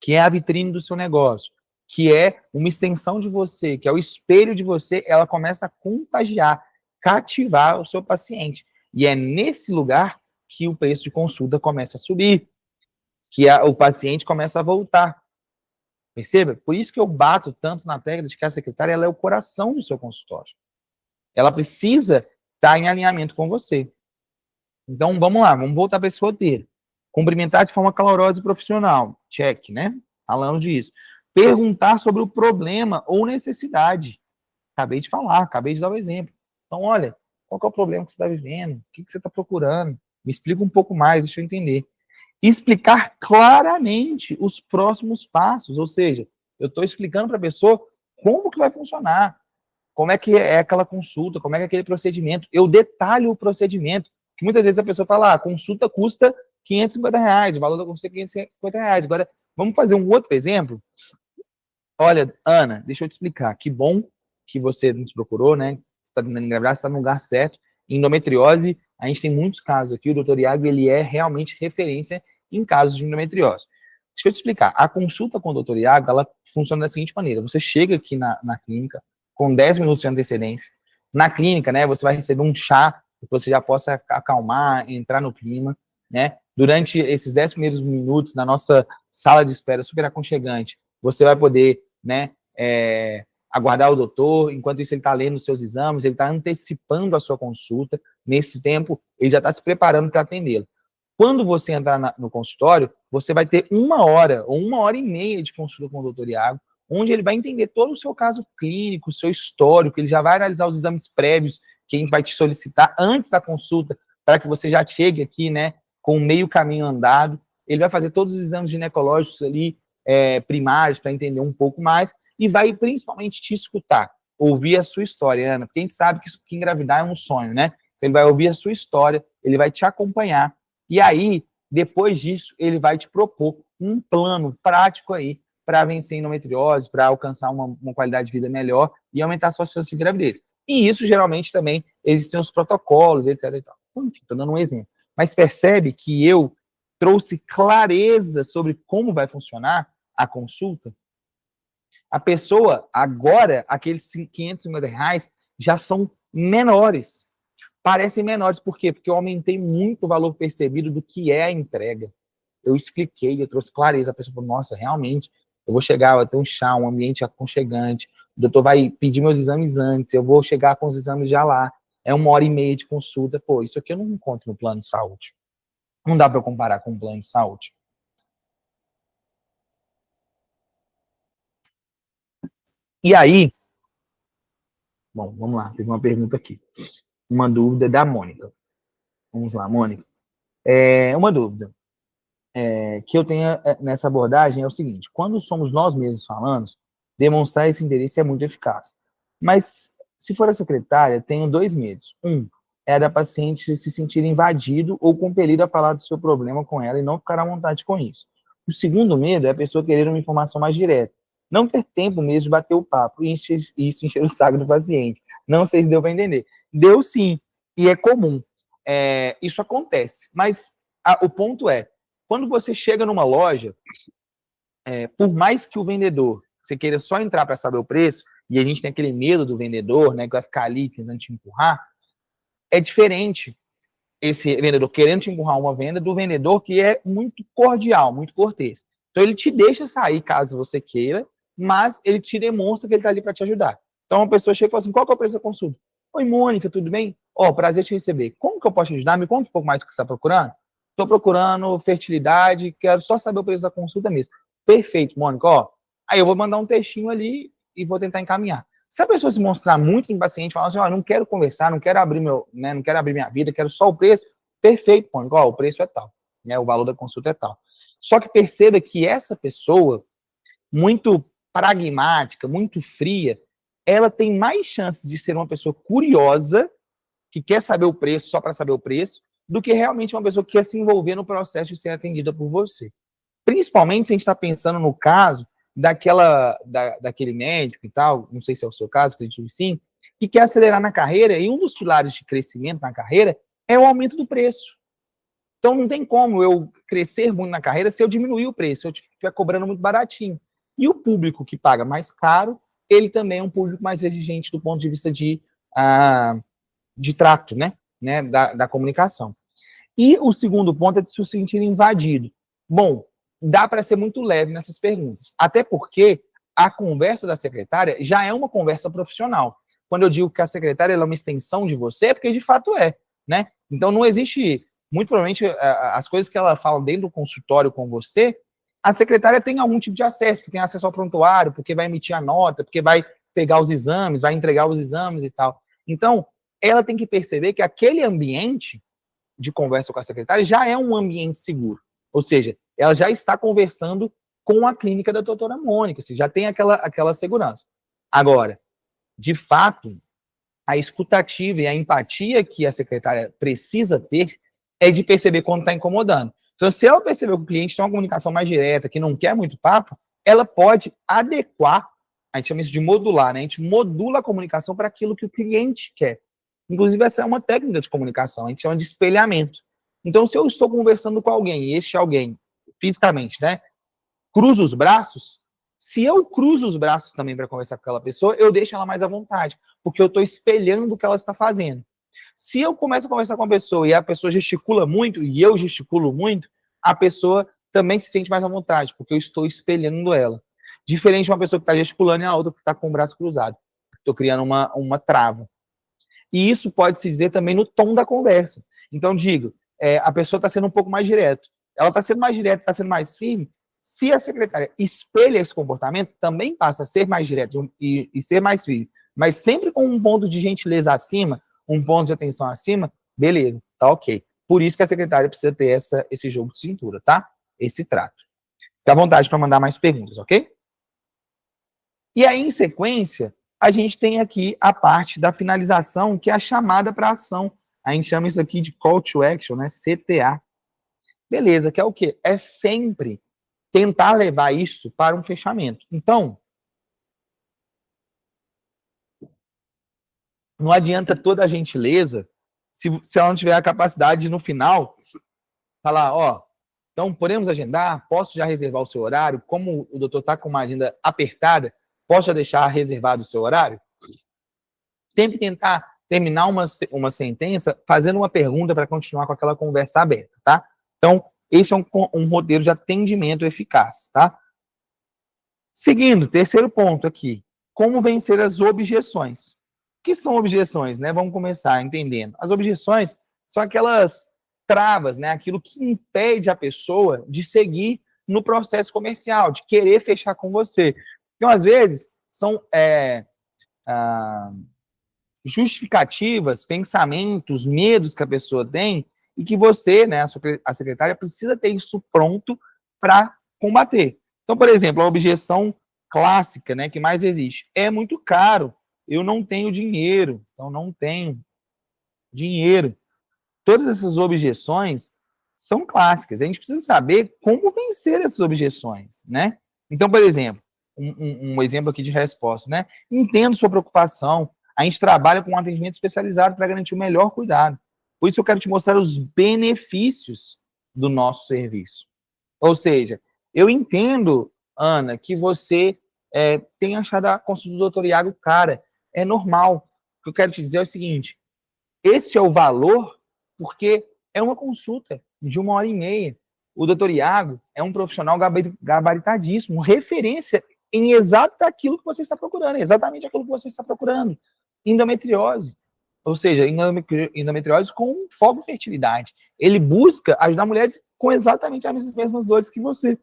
que é a vitrine do seu negócio, que é uma extensão de você, que é o espelho de você, ela começa a contagiar, cativar o seu paciente. E é nesse lugar que o preço de consulta começa a subir, que o paciente começa a voltar. Perceba? Por isso que eu bato tanto na tecla de que a secretária ela é o coração do seu consultório. Ela precisa estar em alinhamento com você. Então, vamos lá, vamos voltar para esse roteiro. Cumprimentar de forma calorosa e profissional. Check, né? Falamos disso. Perguntar sobre o problema ou necessidade. Acabei de falar, acabei de dar o exemplo. Então, olha, qual que é o problema que você está vivendo? O que você está procurando? Me explica um pouco mais, deixa eu entender. Explicar claramente os próximos passos, ou seja, eu estou explicando para a pessoa como que vai funcionar, como é que é aquela consulta, como é que é aquele procedimento. Eu detalho o procedimento, que muitas vezes a pessoa fala, a consulta custa R$550, o valor da consulta é R$550. Agora, vamos fazer um outro exemplo? Olha, Ana, deixa eu te explicar. Que bom que você nos procurou, né? Você está tentando engravidar, você está no lugar certo. Endometriose, a gente tem muitos casos aqui. O doutor Iago, ele é realmente referência em casos de endometriose. Deixa eu te explicar. A consulta com o doutor Iago, ela funciona da seguinte maneira. Você chega aqui na clínica com 10 minutos de antecedência. Na clínica, né, você vai receber um chá que você já possa acalmar, entrar no clima, né? Durante esses 10 primeiros minutos na nossa sala de espera super aconchegante, você vai poder, né, aguardar o doutor, enquanto isso ele está lendo os seus exames, ele está antecipando a sua consulta. Nesse tempo, ele já está se preparando para atendê-lo. Quando você entrar no consultório, você vai ter 1 hora ou 1 hora e meia de consulta com o doutor Iago, onde ele vai entender todo o seu caso clínico, o seu histórico, ele já vai analisar os exames prévios que a gente vai te solicitar antes da consulta, para que você já chegue aqui, né, com meio caminho andado. Ele vai fazer todos os exames ginecológicos ali, primários, para entender um pouco mais, e vai principalmente te escutar, ouvir a sua história, Ana, porque a gente sabe que engravidar é um sonho, né? Ele vai ouvir a sua história, ele vai te acompanhar, e aí, depois disso, ele vai te propor um plano prático aí para vencer a endometriose, para alcançar uma qualidade de vida melhor e aumentar a sua chance de gravidez. E isso, geralmente, também existem os protocolos, etc. E tal. Enfim, estou dando um exemplo. Mas percebe que eu trouxe clareza sobre como vai funcionar a consulta? A pessoa, agora, aqueles R$550 já são menores. Parecem menores, por quê? Porque eu aumentei muito o valor percebido do que é a entrega. Eu expliquei, eu trouxe clareza. A pessoa falou, nossa, realmente, eu vou chegar, vai ter um chá, um ambiente aconchegante, o doutor vai pedir meus exames antes, eu vou chegar com os exames já lá, é 1 hora e meia de consulta. Pô, isso aqui eu não encontro no plano de saúde. Não dá para eu comparar com o plano de saúde. E aí, bom, vamos lá, teve uma pergunta aqui. Uma dúvida da Mônica. Vamos lá, Mônica. Uma dúvida que eu tenho nessa abordagem é o seguinte: quando somos nós mesmos falando, demonstrar esse interesse é muito eficaz. Mas, se for a secretária, tenho 2 medos. É da paciente se sentir invadido ou compelido a falar do seu problema com ela e não ficar à vontade com isso. O segundo medo é a pessoa querer uma informação mais direta. Não ter tempo mesmo de bater o papo e isso encher o saco do paciente. Não sei se deu para entender. Deu sim, e é comum. Isso acontece. Mas o ponto é, quando você chega numa loja, por mais que o vendedor, você queira só entrar para saber o preço, e a gente tem aquele medo do vendedor, né, que vai ficar ali tentando te empurrar, é diferente esse vendedor querendo te empurrar uma venda do vendedor que é muito cordial, muito cortês. Então ele te deixa sair caso você queira, mas ele te demonstra que ele está ali para te ajudar. Então uma pessoa chega e fala assim, qual que é o preço da consulta? Oi, Mônica, tudo bem? Prazer te receber. Como que eu posso te ajudar? Me conta um pouco mais o que você está procurando. Estou procurando fertilidade, quero só saber o preço da consulta mesmo. Perfeito, Mônica, aí eu vou mandar um textinho ali e vou tentar encaminhar. Se a pessoa se mostrar muito impaciente, falar assim, não quero conversar, não quero abrir não quero abrir minha vida, quero só o preço, perfeito, Mônica, o preço é tal, né, o valor da consulta é tal. Só que perceba que essa pessoa, muito pragmática, muito fria, ela tem mais chances de ser uma pessoa curiosa, que quer saber o preço só para saber o preço, do que realmente uma pessoa que quer se envolver no processo de ser atendida por você. Principalmente se a gente está pensando no caso daquele médico e tal, não sei se é o seu caso, acredito que sim, que quer acelerar na carreira, e um dos pilares de crescimento na carreira é o aumento do preço. Então não tem como eu crescer muito na carreira se eu diminuir o preço, se eu estiver cobrando muito baratinho. E o público que paga mais caro, ele também é um público mais exigente do ponto de vista de trato, né, da comunicação. E o segundo ponto é de se sentir invadido. Bom, dá para ser muito leve nessas perguntas, até porque a conversa da secretária já é uma conversa profissional. Quando eu digo que a secretária é uma extensão de você, é porque de fato é, né? Então não existe, muito provavelmente, as coisas que ela fala dentro do consultório com você, a secretária tem algum tipo de acesso, porque tem acesso ao prontuário, porque vai emitir a nota, porque vai pegar os exames, vai entregar os exames e tal. Então, ela tem que perceber que aquele ambiente de conversa com a secretária já é um ambiente seguro. Ou seja, ela já está conversando com a clínica da doutora Mônica, ou seja, já tem aquela segurança. Agora, de fato, a escutativa e a empatia que a secretária precisa ter é de perceber quando está incomodando. Então, se ela perceber que o cliente tem uma comunicação mais direta, que não quer muito papo, ela pode adequar a gente chama isso de modular, né? A gente modula a comunicação para aquilo que o cliente quer. Inclusive, essa é uma técnica de comunicação, a gente chama de espelhamento. Então, se eu estou conversando com alguém, e este alguém, fisicamente, né, cruza os braços, se eu cruzo os braços também para conversar com aquela pessoa, eu deixo ela mais à vontade, porque eu estou espelhando o que ela está fazendo. Se eu começo a conversar com a pessoa e a pessoa gesticula muito, e eu gesticulo muito, a pessoa também se sente mais à vontade, porque eu estou espelhando ela. Diferente de uma pessoa que está gesticulando e a outra que está com o braço cruzado. Estou criando uma trava. E isso pode se dizer também no tom da conversa. Então, digo, a pessoa está sendo um pouco mais direta. Ela está sendo mais direta, está sendo mais firme. Se a secretária espelha esse comportamento, também passa a ser mais direto e ser mais firme. Mas sempre com um ponto de gentileza acima, um ponto de atenção acima, beleza, tá ok. Por isso que a secretária precisa ter esse jogo de cintura, tá? Esse trato. Fique à vontade para mandar mais perguntas, ok? E aí, em sequência, a gente tem aqui a parte da finalização, que é a chamada para ação. A gente chama isso aqui de Call to Action, né? CTA. Beleza, que é o quê? É sempre tentar levar isso para um fechamento. Então, não adianta toda a gentileza se ela não tiver a capacidade de, no final, falar, ó, então podemos agendar, posso já reservar o seu horário, como o doutor está com uma agenda apertada, posso já deixar reservado o seu horário? Sempre tentar terminar uma sentença fazendo uma pergunta para continuar com aquela conversa aberta, tá? Então, esse é um roteiro de atendimento eficaz, tá? Seguindo, terceiro ponto aqui, como vencer as objeções. O que são objeções, né? Vamos começar entendendo. As objeções são aquelas travas, né? Aquilo que impede a pessoa de seguir no processo comercial, de querer fechar com você. Então, às vezes, são justificativas, pensamentos, medos que a pessoa tem e que você, né, a secretária, precisa ter isso pronto para combater. Então, por exemplo, a objeção clássica, né, que mais existe, é muito caro, eu não tenho dinheiro, então não tenho dinheiro. Todas essas objeções são clássicas, a gente precisa saber como vencer essas objeções, né? Então, por exemplo, um exemplo aqui de resposta, né? Entendo sua preocupação, a gente trabalha com um atendimento especializado para garantir o melhor cuidado. Por isso eu quero te mostrar os benefícios do nosso serviço. Ou seja, eu entendo, Ana, que você tem achado a consulta do doutor Iago cara. É normal. O que eu quero te dizer é o seguinte, esse é o valor porque é uma consulta de 1h30. O doutor Iago é um profissional gabaritadíssimo, referência em exato aquilo que você está procurando, exatamente aquilo que você está procurando. Endometriose. Ou seja, endometriose com foco em fertilidade. Ele busca ajudar mulheres com exatamente as mesmas dores que você.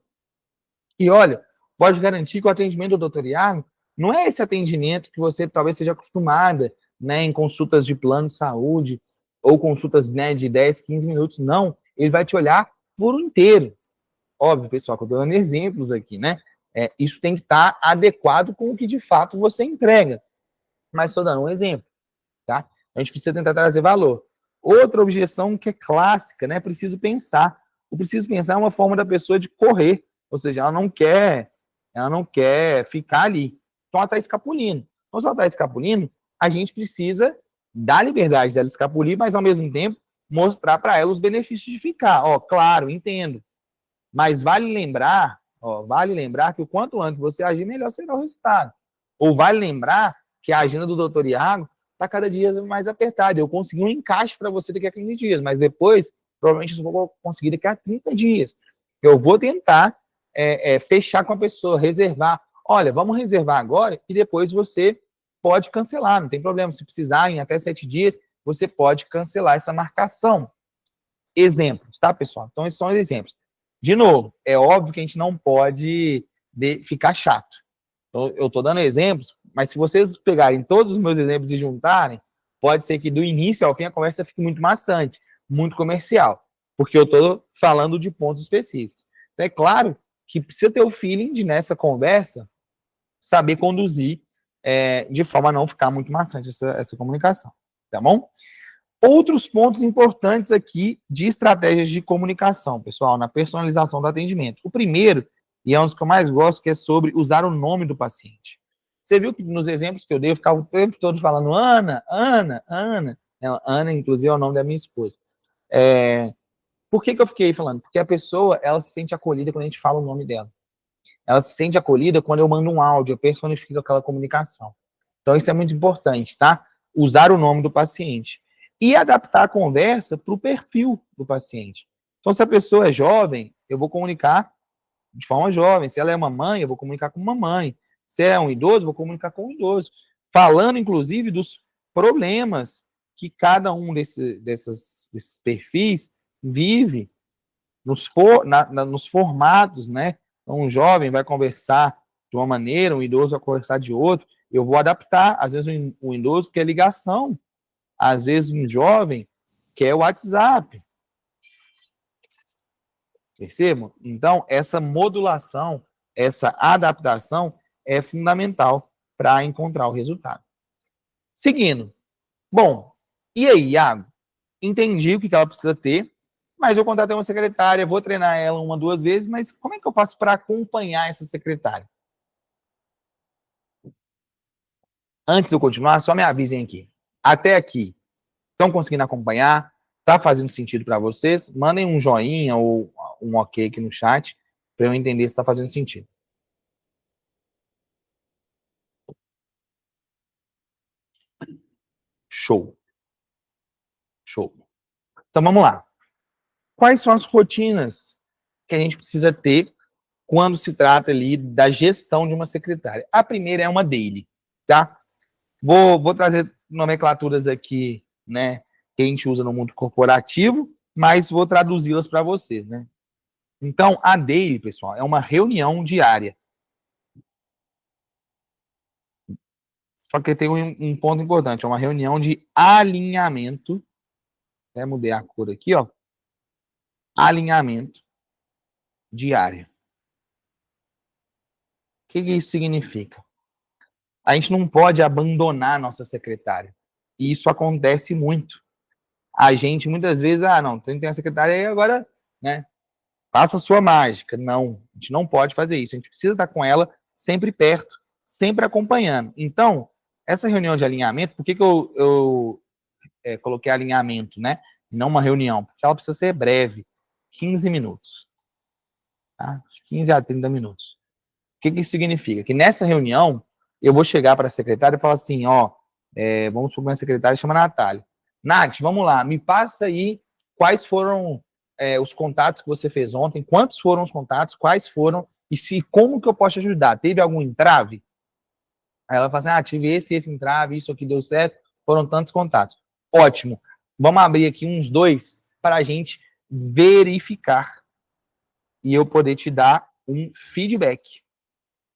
E olha, pode garantir que o atendimento do doutor Iago não é esse atendimento que você talvez seja acostumada, né, em consultas de plano de saúde, ou consultas, né, de 10, 15 minutos. Não, ele vai te olhar por inteiro. Óbvio, pessoal, que eu estou dando exemplos aqui, né? Isso tem que estar adequado com o que de fato você entrega. Mas estou dando um exemplo, tá? A gente precisa tentar trazer valor. Outra objeção que é clássica, né? Preciso pensar. O preciso pensar é uma forma da pessoa de correr, ou seja, ela não quer ficar ali. Então ela está escapulindo. Então, se ela está escapulindo, a gente precisa dar liberdade dela escapulir, mas ao mesmo tempo mostrar para ela os benefícios de ficar. Ó, claro, entendo. Mas vale lembrar que o quanto antes você agir, melhor será o resultado. Ou vale lembrar que a agenda do doutor Iago está cada dia mais apertada. Eu consegui um encaixe para você daqui a 15 dias, mas depois, provavelmente, eu vou conseguir daqui a 30 dias. Eu vou tentar fechar com a pessoa, reservar. Olha, vamos reservar agora e depois você pode cancelar, não tem problema. Se precisar, em até 7 dias, você pode cancelar essa marcação. Exemplos, tá, pessoal? Então, esses são os exemplos. De novo, é óbvio que a gente não pode ficar chato. Então, eu estou dando exemplos, mas se vocês pegarem todos os meus exemplos e juntarem, pode ser que do início ao fim a conversa fique muito maçante, muito comercial, porque eu estou falando de pontos específicos. Então, é claro que precisa ter o feeling de, nessa conversa, saber conduzir de forma a não ficar muito maçante essa comunicação, tá bom? Outros pontos importantes aqui de estratégias de comunicação, pessoal, na personalização do atendimento. O primeiro, e é um dos que eu mais gosto, que é sobre usar o nome do paciente. Você viu que nos exemplos que eu dei, eu ficava o tempo todo falando Ana, Ana, Ana. Ana, inclusive, é o nome da minha esposa. Por que eu fiquei falando? Porque a pessoa, ela se sente acolhida quando a gente fala o nome dela. Ela se sente acolhida quando eu mando um áudio, eu personifico aquela comunicação. Então, isso é muito importante, tá? Usar o nome do paciente. E adaptar a conversa para o perfil do paciente. Então, se a pessoa é jovem, eu vou comunicar de forma jovem. Se ela é uma mãe, eu vou comunicar com uma mãe. Se é um idoso, eu vou comunicar com um idoso. Falando, inclusive, dos problemas que cada um desses perfis vive nos formatos, né? Então, um jovem vai conversar de uma maneira, um idoso vai conversar de outra. Eu vou adaptar. Às vezes, um idoso quer ligação. Às vezes, um jovem quer o WhatsApp. Percebam? Então, essa modulação, essa adaptação é fundamental para encontrar o resultado. Seguindo. Bom, e aí, Iago? Entendi o que ela precisa ter, mas eu contratei uma secretária, vou treinar ela 1, 2 vezes, mas como é que eu faço para acompanhar essa secretária? Antes de eu continuar, só me avisem aqui. Até aqui, estão conseguindo acompanhar? Está fazendo sentido para vocês? Mandem um joinha ou um ok aqui no chat para eu entender se está fazendo sentido. Show. Show. Então, vamos lá. Quais são as rotinas que a gente precisa ter quando se trata ali da gestão de uma secretária? A primeira é uma daily, tá? Vou trazer nomenclaturas aqui, né, que a gente usa no mundo corporativo, mas vou traduzi-las para vocês, né? Então, a daily, pessoal, é uma reunião diária. Só que tem um ponto importante, é uma reunião de alinhamento. Até mudei a cor aqui, ó. Alinhamento diário. O que isso significa? A gente não pode abandonar a nossa secretária. E isso acontece muito. A gente, muitas vezes, não, você não tem a secretária aí agora, né? Faça a sua mágica. Não, a gente não pode fazer isso. A gente precisa estar com ela sempre perto, sempre acompanhando. Então, essa reunião de alinhamento, por que eu coloquei alinhamento, né? Não uma reunião, porque ela precisa ser breve, 15 minutos. Tá? 15 a 30 minutos. O que isso significa? Que nessa reunião, eu vou chegar para a secretária e falar assim, vamos supor que a secretária chama Natália. Nath, vamos lá, me passa aí quais foram os contatos que você fez ontem, quantos foram os contatos, quais foram, e como que eu posso te ajudar? Teve algum entrave? Aí ela fala assim, tive esse entrave, isso aqui deu certo, foram tantos contatos. Ótimo, vamos abrir aqui uns 2 para a gente verificar e eu poder te dar um feedback.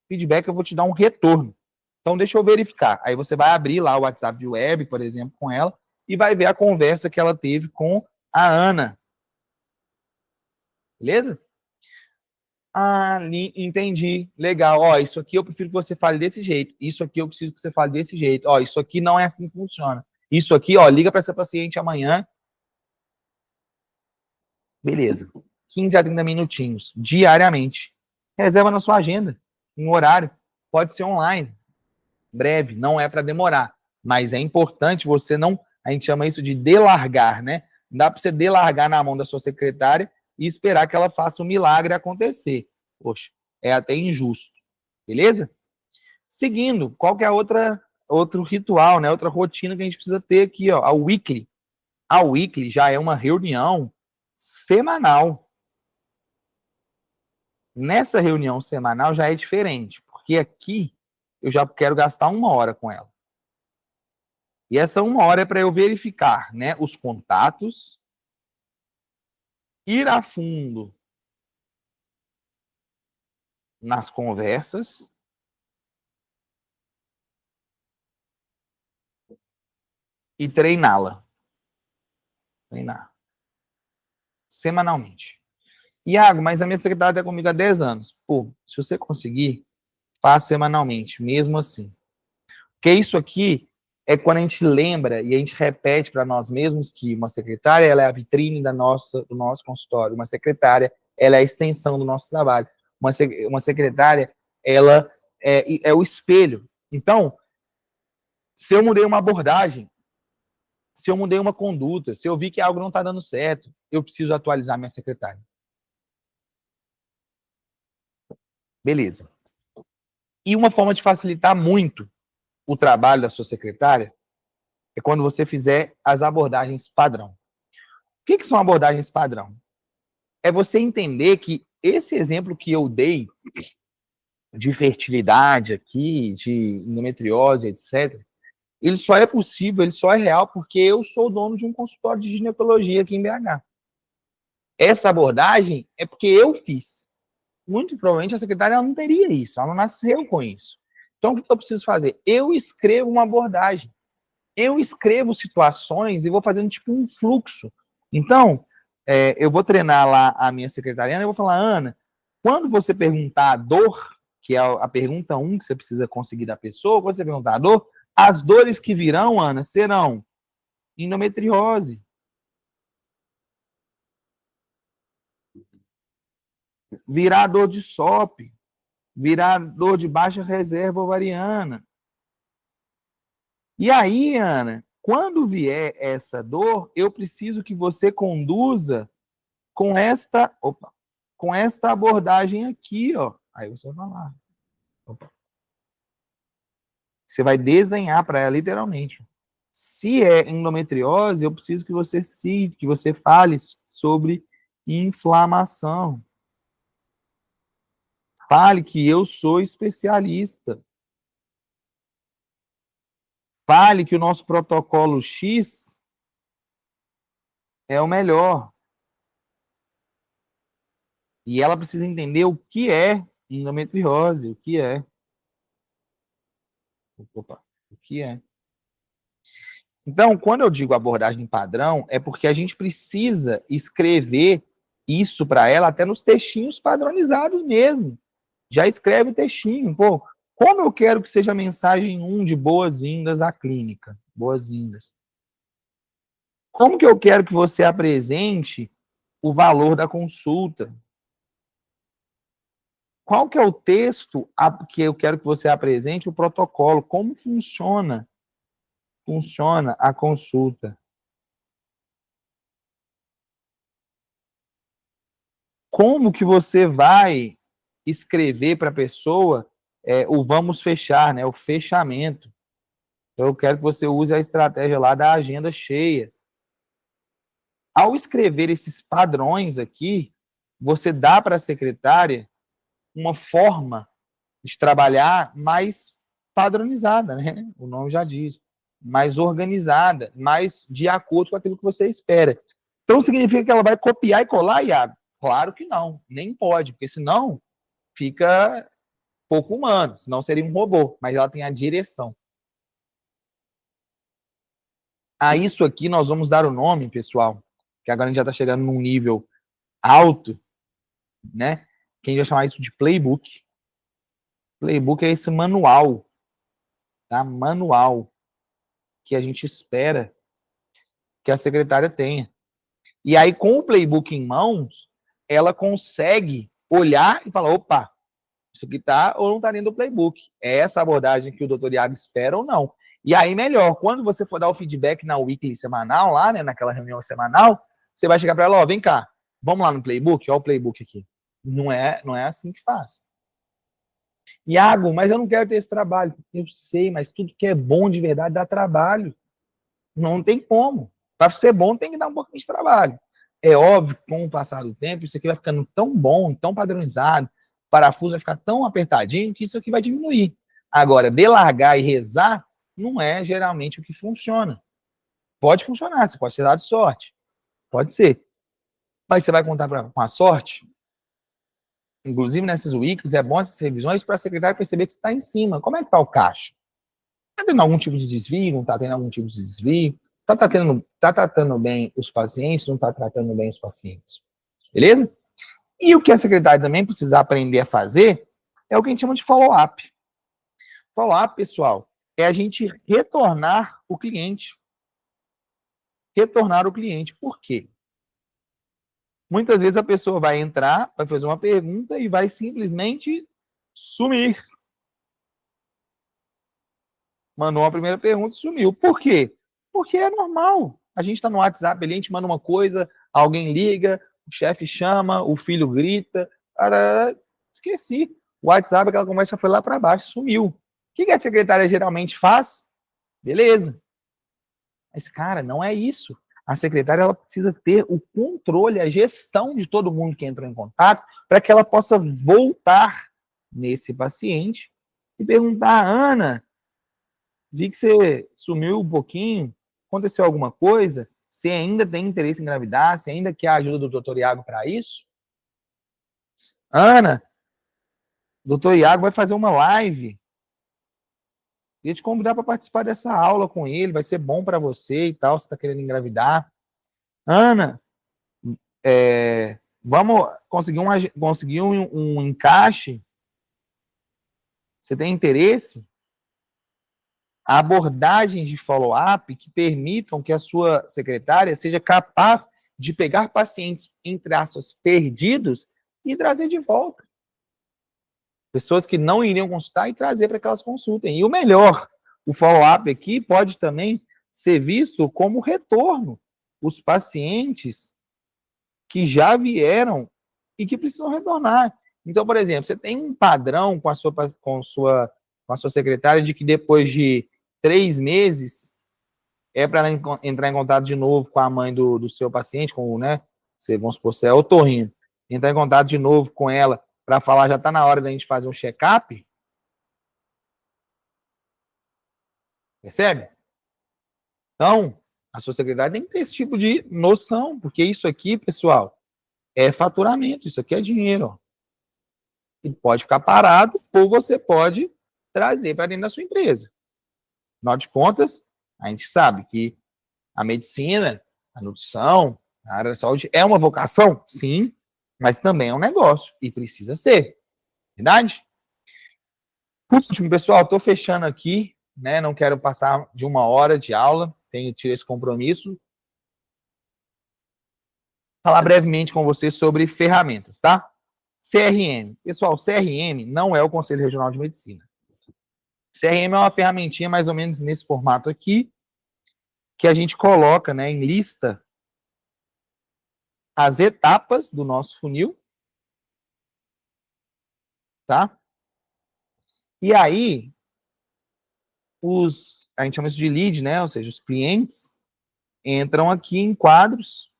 Feedback, eu vou te dar um retorno. Então, deixa eu verificar. Aí você vai abrir lá o WhatsApp de web, por exemplo, com ela, e vai ver a conversa que ela teve com a Ana. Beleza? Entendi. Legal. Isso aqui eu prefiro que você fale desse jeito. Isso aqui eu preciso que você fale desse jeito. Isso aqui não é assim que funciona. Isso aqui, liga para essa paciente amanhã. Beleza. 15 a 30 minutinhos, diariamente. Reserva na sua agenda, um horário. Pode ser online. Breve, não é para demorar, mas é importante você não, a gente chama isso de delargar, né? Não dá para você delargar na mão da sua secretária e esperar que ela faça um milagre acontecer. Poxa, é até injusto, beleza? Seguindo, qual que é outro ritual, né? Outra rotina que a gente precisa ter aqui, a weekly. A weekly já é uma reunião semanal. Nessa reunião semanal já é diferente, porque aqui eu já quero gastar 1 hora com ela. E essa 1 hora é para eu verificar, né, os contatos, ir a fundo nas conversas e treiná-la. Treinar. Semanalmente. Iago, mas a minha secretária está comigo há 10 anos. Pô, se você conseguir, faça semanalmente, mesmo assim. Porque isso aqui é quando a gente lembra e a gente repete para nós mesmos que uma secretária ela é a vitrine do nosso consultório, uma secretária ela é a extensão do nosso trabalho, uma secretária ela é o espelho. Então, se eu mudei uma abordagem, se eu mudei uma conduta, se eu vi que algo não está dando certo, eu preciso atualizar minha secretária. Beleza. E uma forma de facilitar muito o trabalho da sua secretária é quando você fizer as abordagens padrão. O que são abordagens padrão? É você entender que esse exemplo que eu dei de fertilidade aqui, de endometriose, etc., ele só é possível, ele só é real porque eu sou dono de um consultório de ginecologia aqui em BH. Essa abordagem é porque eu fiz. Muito provavelmente a secretária não teria isso, ela não nasceu com isso. Então, o que eu preciso fazer? Eu escrevo uma abordagem. Eu escrevo situações e vou fazendo tipo um fluxo. Então, eu vou treinar lá a minha secretariana e vou falar, Ana, quando você perguntar a dor, que é a pergunta 1 que você precisa conseguir da pessoa, quando você perguntar a dor, as dores que virão, Ana, serão endometriose, virá dor de SOP, virá dor de baixa reserva ovariana. E aí, Ana, quando vier essa dor, eu preciso que você conduza com esta abordagem aqui, ó. Aí você vai falar. Opa. Você vai desenhar para ela literalmente. Se é endometriose, eu preciso que você cite, que você fale sobre inflamação. Fale que eu sou especialista. Fale que o nosso protocolo X é o melhor. E ela precisa entender o que é endometriose, o que é. Opa, o que é. Então, quando eu digo abordagem padrão, é porque a gente precisa escrever isso para ela até nos textinhos padronizados mesmo. Já escreve o textinho, pô. Como eu quero que seja a mensagem 1 de boas-vindas à clínica? Boas-vindas. Como que eu quero que você apresente o valor da consulta? Qual que é o texto que eu quero que você apresente o protocolo? Como funciona a consulta? Como que você vai escrever para a pessoa o vamos fechar, né? O fechamento. Então, eu quero que você use a estratégia lá da agenda cheia. Ao escrever esses padrões aqui, você dá para a secretária uma forma de trabalhar mais padronizada, né? O nome já diz. Mais organizada, mais de acordo com aquilo que você espera. Então, significa que ela vai copiar e colar, Iago? Claro que não, nem pode, porque senão fica pouco humano, senão seria um robô, mas ela tem a direção. A isso aqui nós vamos dar o nome, pessoal, que agora a gente já está chegando num nível alto, né? Que a gente vai chamar isso de playbook. Playbook é esse manual, tá? Manual que a gente espera que a secretária tenha. E aí, com o playbook em mãos, ela consegue olhar e falar, opa, isso aqui tá ou não tá dentro do playbook. É essa abordagem que o doutor Iago espera ou não. E aí, melhor, quando você for dar o feedback na weekly semanal, lá, né, naquela reunião semanal, você vai chegar para ela, ó, vem cá, vamos lá no playbook, ó o playbook aqui. Não é assim que faz. Iago, mas eu não quero ter esse trabalho. Eu sei, mas tudo que é bom de verdade dá trabalho. Não tem como. Para ser bom, tem que dar um pouquinho de trabalho. É óbvio que com o passar do tempo, isso aqui vai ficando tão bom, tão padronizado, o parafuso vai ficar tão apertadinho que isso aqui vai diminuir. Agora, delargar e rezar não é geralmente o que funciona. Pode funcionar, você pode ter dado sorte. Pode ser. Mas você vai contar com a sorte? Inclusive, nessas weeklies, é bom essas revisões para a secretária perceber que você está em cima. Como é que está o caixa? Está tendo algum tipo de desvio? Não está tendo algum tipo de desvio? Está tratando bem os pacientes? Não está tratando bem os pacientes? Beleza? E o que a secretária também precisa aprender a fazer é o que a gente chama de follow-up. Follow-up, pessoal, é a gente retornar o cliente. Retornar o cliente. Por quê? Muitas vezes a pessoa vai entrar, vai fazer uma pergunta e vai simplesmente sumir. mandou uma primeira pergunta e sumiu. Por quê? Porque é normal. A gente está no WhatsApp ali, a gente manda uma coisa, alguém liga, o chefe chama, o filho grita. Esqueci. O WhatsApp, aquela conversa foi lá para baixo, sumiu. O que a secretária geralmente faz? Beleza. Mas, cara, não é isso. A secretária ela precisa ter o controle, a gestão de todo mundo que entrou em contato, para que ela possa voltar nesse paciente e perguntar: Ana, vi que você sumiu um pouquinho, aconteceu alguma coisa? Você ainda tem interesse em engravidar? Você ainda quer a ajuda do doutor Iago para isso? Ana, o doutor Iago vai fazer uma live. Queria te convidar para participar dessa aula com ele, vai ser bom para você e tal, você está querendo engravidar. Ana, vamos conseguir um encaixe? Você tem interesse? Abordagens de follow-up que permitam que a sua secretária seja capaz de pegar pacientes, entre aspas, perdidos e trazer de volta. Pessoas que não iriam consultar e trazer para que elas consultem. E o melhor, o follow-up aqui pode também ser visto como retorno. Os pacientes que já vieram e que precisam retornar. Então, por exemplo, você tem um padrão com a sua secretária de que depois de 3 meses é para ela entrar em contato de novo com a mãe do seu paciente, com, né, vamos supor, se é otorrino, entrar em contato de novo com ela para falar, já está na hora da gente fazer um check-up. Percebe? Então, a sua secretária tem que ter esse tipo de noção, porque isso aqui, pessoal, é faturamento, isso aqui é dinheiro. Ó. E pode ficar parado ou você pode trazer para dentro da sua empresa. Afinal de contas, a gente sabe que a medicina, a nutrição, a área da saúde é uma vocação, sim, mas também é um negócio e precisa ser. Verdade? Por último, pessoal, estou fechando aqui, né? Não quero passar de 1 hora de aula, tirei esse compromisso. Falar brevemente com vocês sobre ferramentas, tá? CRM. Pessoal, CRM não é o Conselho Regional de Medicina. CRM é uma ferramentinha mais ou menos nesse formato aqui, que a gente coloca, né, em lista as etapas do nosso funil, tá? E aí, a gente chama isso de lead, né? Ou seja, os clientes entram aqui em quadros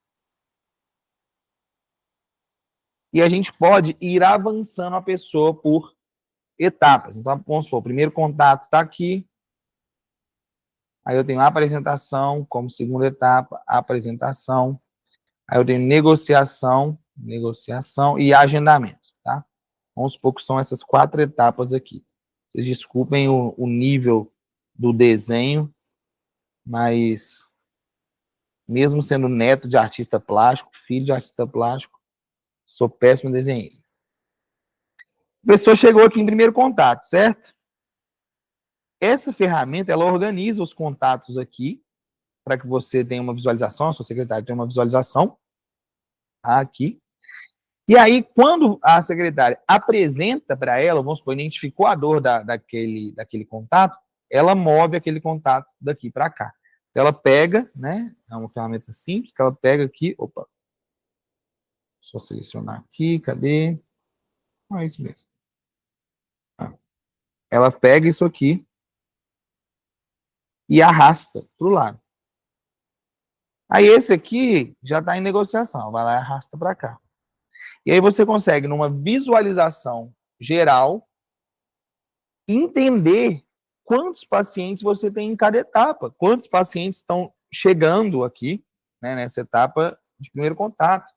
e a gente pode ir avançando a pessoa por etapas. Então, vamos supor, o primeiro contato está aqui, aí eu tenho a apresentação como segunda etapa, a apresentação, aí eu tenho negociação e agendamento, tá? Vamos supor que são essas 4 etapas aqui. Vocês desculpem o nível do desenho, mas mesmo sendo neto de artista plástico, filho de artista plástico, sou péssimo desenhista. A pessoa chegou aqui em primeiro contato, certo? Essa ferramenta, ela organiza os contatos aqui, para que você tenha uma visualização, a sua secretária tenha uma visualização, aqui. E aí, quando a secretária apresenta para ela, vamos supor, identificou a dor daquele contato, ela move aquele contato daqui para cá. Ela pega, né? É uma ferramenta simples, que ela pega aqui, opa, só selecionar aqui, cadê? É isso mesmo. Ela pega isso aqui e arrasta para o lado. Aí esse aqui já está em negociação, vai lá e arrasta para cá. E aí você consegue, numa visualização geral, entender quantos pacientes você tem em cada etapa, quantos pacientes estão chegando aqui, né, nessa etapa de primeiro contato.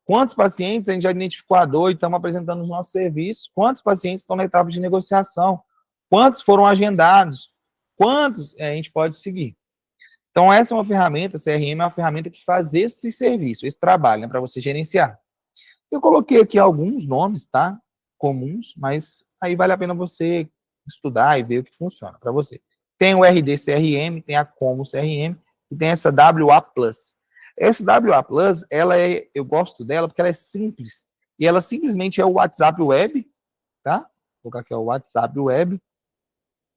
Quantos pacientes a gente já identificou a dor e estamos apresentando os nossos serviços? Quantos pacientes estão na etapa de negociação? Quantos foram agendados? Quantos a gente pode seguir? Então, essa é uma ferramenta, CRM é uma ferramenta que faz esse serviço, esse trabalho, né, para você gerenciar. Eu coloquei aqui alguns nomes, tá? Comuns, mas aí vale a pena você estudar e ver o que funciona para você. Tem o RD CRM, tem a Como CRM e tem essa WA Plus. Essa WA Plus, eu gosto dela porque ela é simples. E ela simplesmente é o WhatsApp Web, tá? Vou colocar aqui o WhatsApp Web,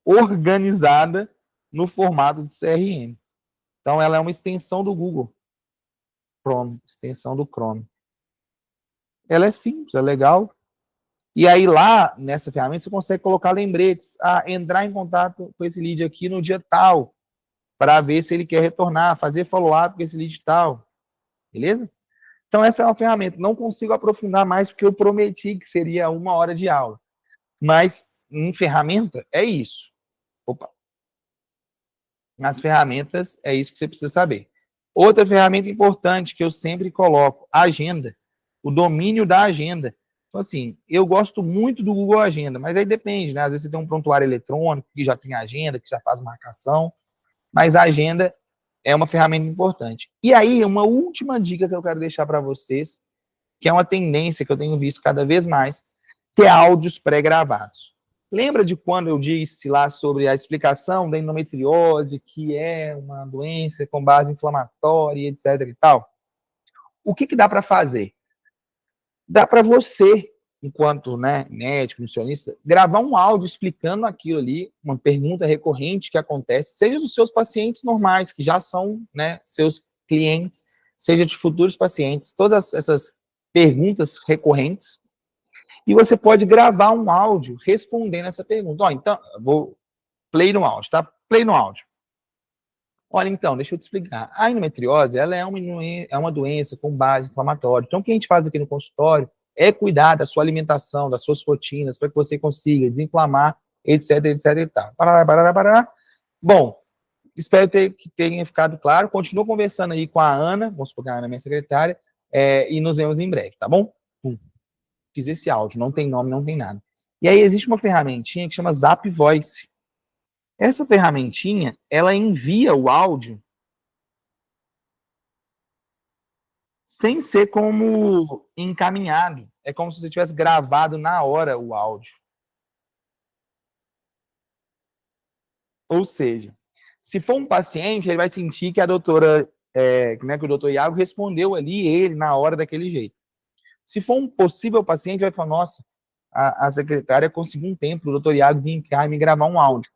organizada no formato de CRM. Então, ela é uma extensão do Google Chrome, extensão do Chrome. Ela é simples, é legal. E aí, lá, nessa ferramenta, você consegue colocar lembretes. Entrar em contato com esse lead aqui no dia tal, para ver se ele quer retornar, fazer follow-up com esse lead tal. Beleza? Então, essa é uma ferramenta. Não consigo aprofundar mais, porque eu prometi que seria 1 hora de aula. Mas, em ferramenta, é isso. Opa. Nas ferramentas, é isso que você precisa saber. Outra ferramenta importante que eu sempre coloco, agenda. O domínio da agenda. Então, assim, eu gosto muito do Google Agenda, mas aí depende, né? Às vezes você tem um prontuário eletrônico que já tem agenda, que já faz marcação, mas a agenda é uma ferramenta importante. E aí, uma última dica que eu quero deixar para vocês, que é uma tendência que eu tenho visto cada vez mais, que é áudios pré-gravados. Lembra de quando eu disse lá sobre a explicação da endometriose, que é uma doença com base inflamatória, etc. e tal? O que dá para fazer? Dá para você, enquanto médico, nutricionista, gravar um áudio explicando aquilo ali, uma pergunta recorrente que acontece, seja dos seus pacientes normais, que já são seus clientes, seja de futuros pacientes, todas essas perguntas recorrentes, e você pode gravar um áudio respondendo essa pergunta. Então, vou play no áudio, tá? Play no áudio. Olha, então, deixa eu te explicar. A endometriose, ela é uma doença com base inflamatória. Então, o que a gente faz aqui no consultório é cuidar da sua alimentação, das suas rotinas, para que você consiga desinflamar, etc, etc e tal. Parará. Bom, espero que tenha ficado claro. Continua conversando aí com a Ana, vamos supor que a Ana é minha secretária, e nos vemos em breve, tá bom? Fiz esse áudio, não tem nome, não tem nada. E aí existe uma ferramentinha que chama Zap Voice. Essa ferramentinha, ela envia o áudio sem ser como encaminhado. É como se você tivesse gravado na hora o áudio. Ou seja, se for um paciente, ele vai sentir que a doutora, que o doutor Iago respondeu ali ele na hora daquele jeito. Se for um possível paciente, vai falar, nossa, a secretária conseguiu um tempo, o doutor Iago vir cá e me gravar um áudio.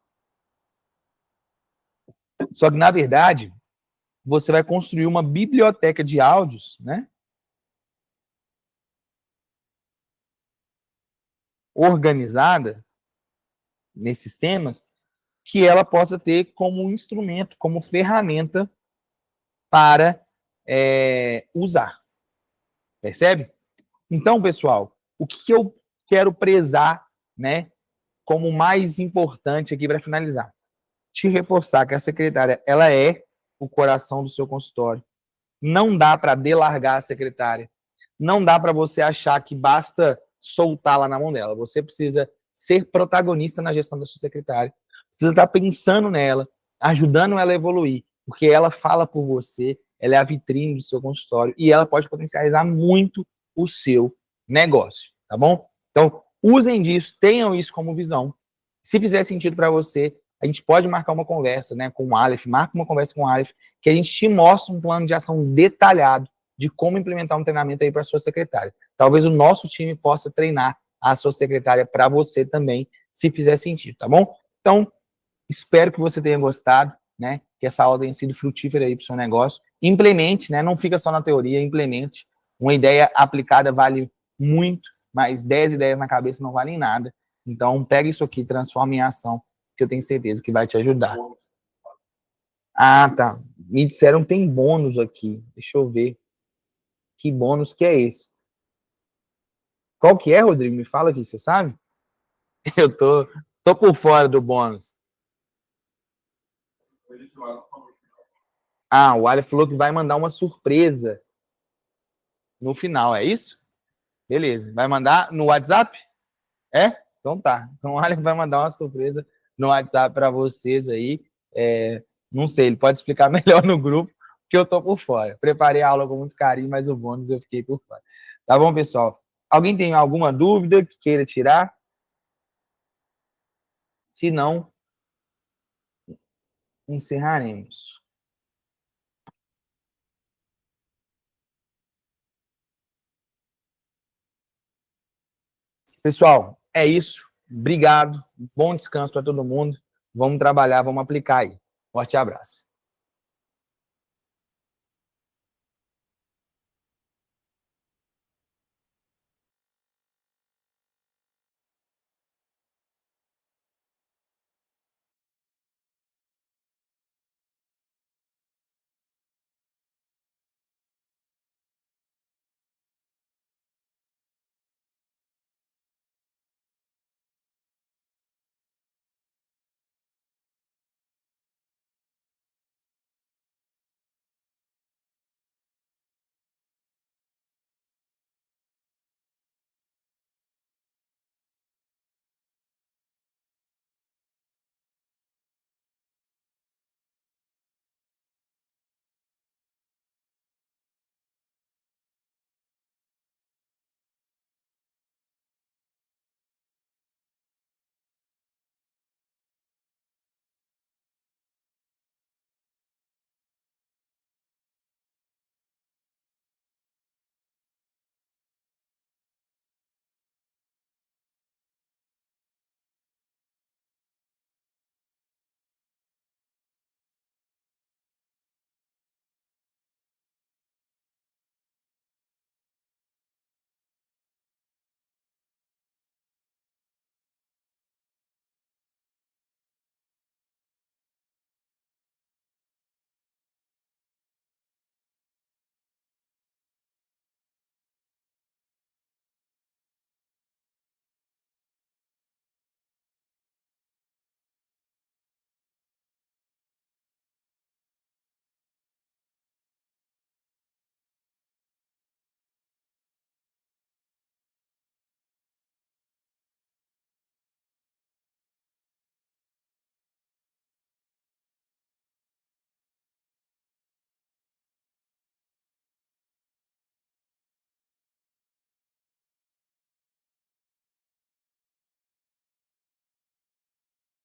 Só que, na verdade, você vai construir uma biblioteca de áudios, organizada nesses temas, que ela possa ter como instrumento, como ferramenta para usar. Percebe? Então, pessoal, o que eu quero prezar, como mais importante aqui para finalizar? Te reforçar que a secretária, ela é o coração do seu consultório. Não dá para delargar a secretária. Não dá para você achar que basta soltá-la na mão dela. Você precisa ser protagonista na gestão da sua secretária. Precisa estar pensando nela, ajudando ela a evoluir, porque ela fala por você, ela é a vitrine do seu consultório e ela pode potencializar muito o seu negócio, tá bom? Então, usem disso, tenham isso como visão. Se fizer sentido para você, a gente pode marcar uma conversa, com o Aleph, marca uma conversa com o Aleph, que a gente te mostra um plano de ação detalhado de como implementar um treinamento aí para a sua secretária. Talvez o nosso time possa treinar a sua secretária para você também, se fizer sentido, tá bom? Então, espero que você tenha gostado, que essa aula tenha sido frutífera aí para o seu negócio. Implemente, não fica só na teoria, implemente. Uma ideia aplicada vale muito, mas 10 ideias na cabeça não valem nada. Então, pega isso aqui, transforma em ação, que eu tenho certeza que vai te ajudar. Ah, tá. Me disseram que tem bônus aqui. Deixa eu ver. Que bônus que é esse? Qual que é, Rodrigo? Me fala aqui, você sabe? Eu tô por fora do bônus. O Aleph falou que vai mandar uma surpresa no final, é isso? Beleza. Vai mandar no WhatsApp? É? Então tá. Então o Aleph vai mandar uma surpresa no WhatsApp para vocês aí. Não sei, ele pode explicar melhor no grupo, porque eu tô por fora. Preparei a aula com muito carinho, mas o bônus eu fiquei por fora. Tá bom, pessoal? Alguém tem alguma dúvida que queira tirar? Se não, encerraremos. Pessoal, é isso. Obrigado. Bom descanso para todo mundo. Vamos trabalhar, vamos aplicar aí. Forte abraço.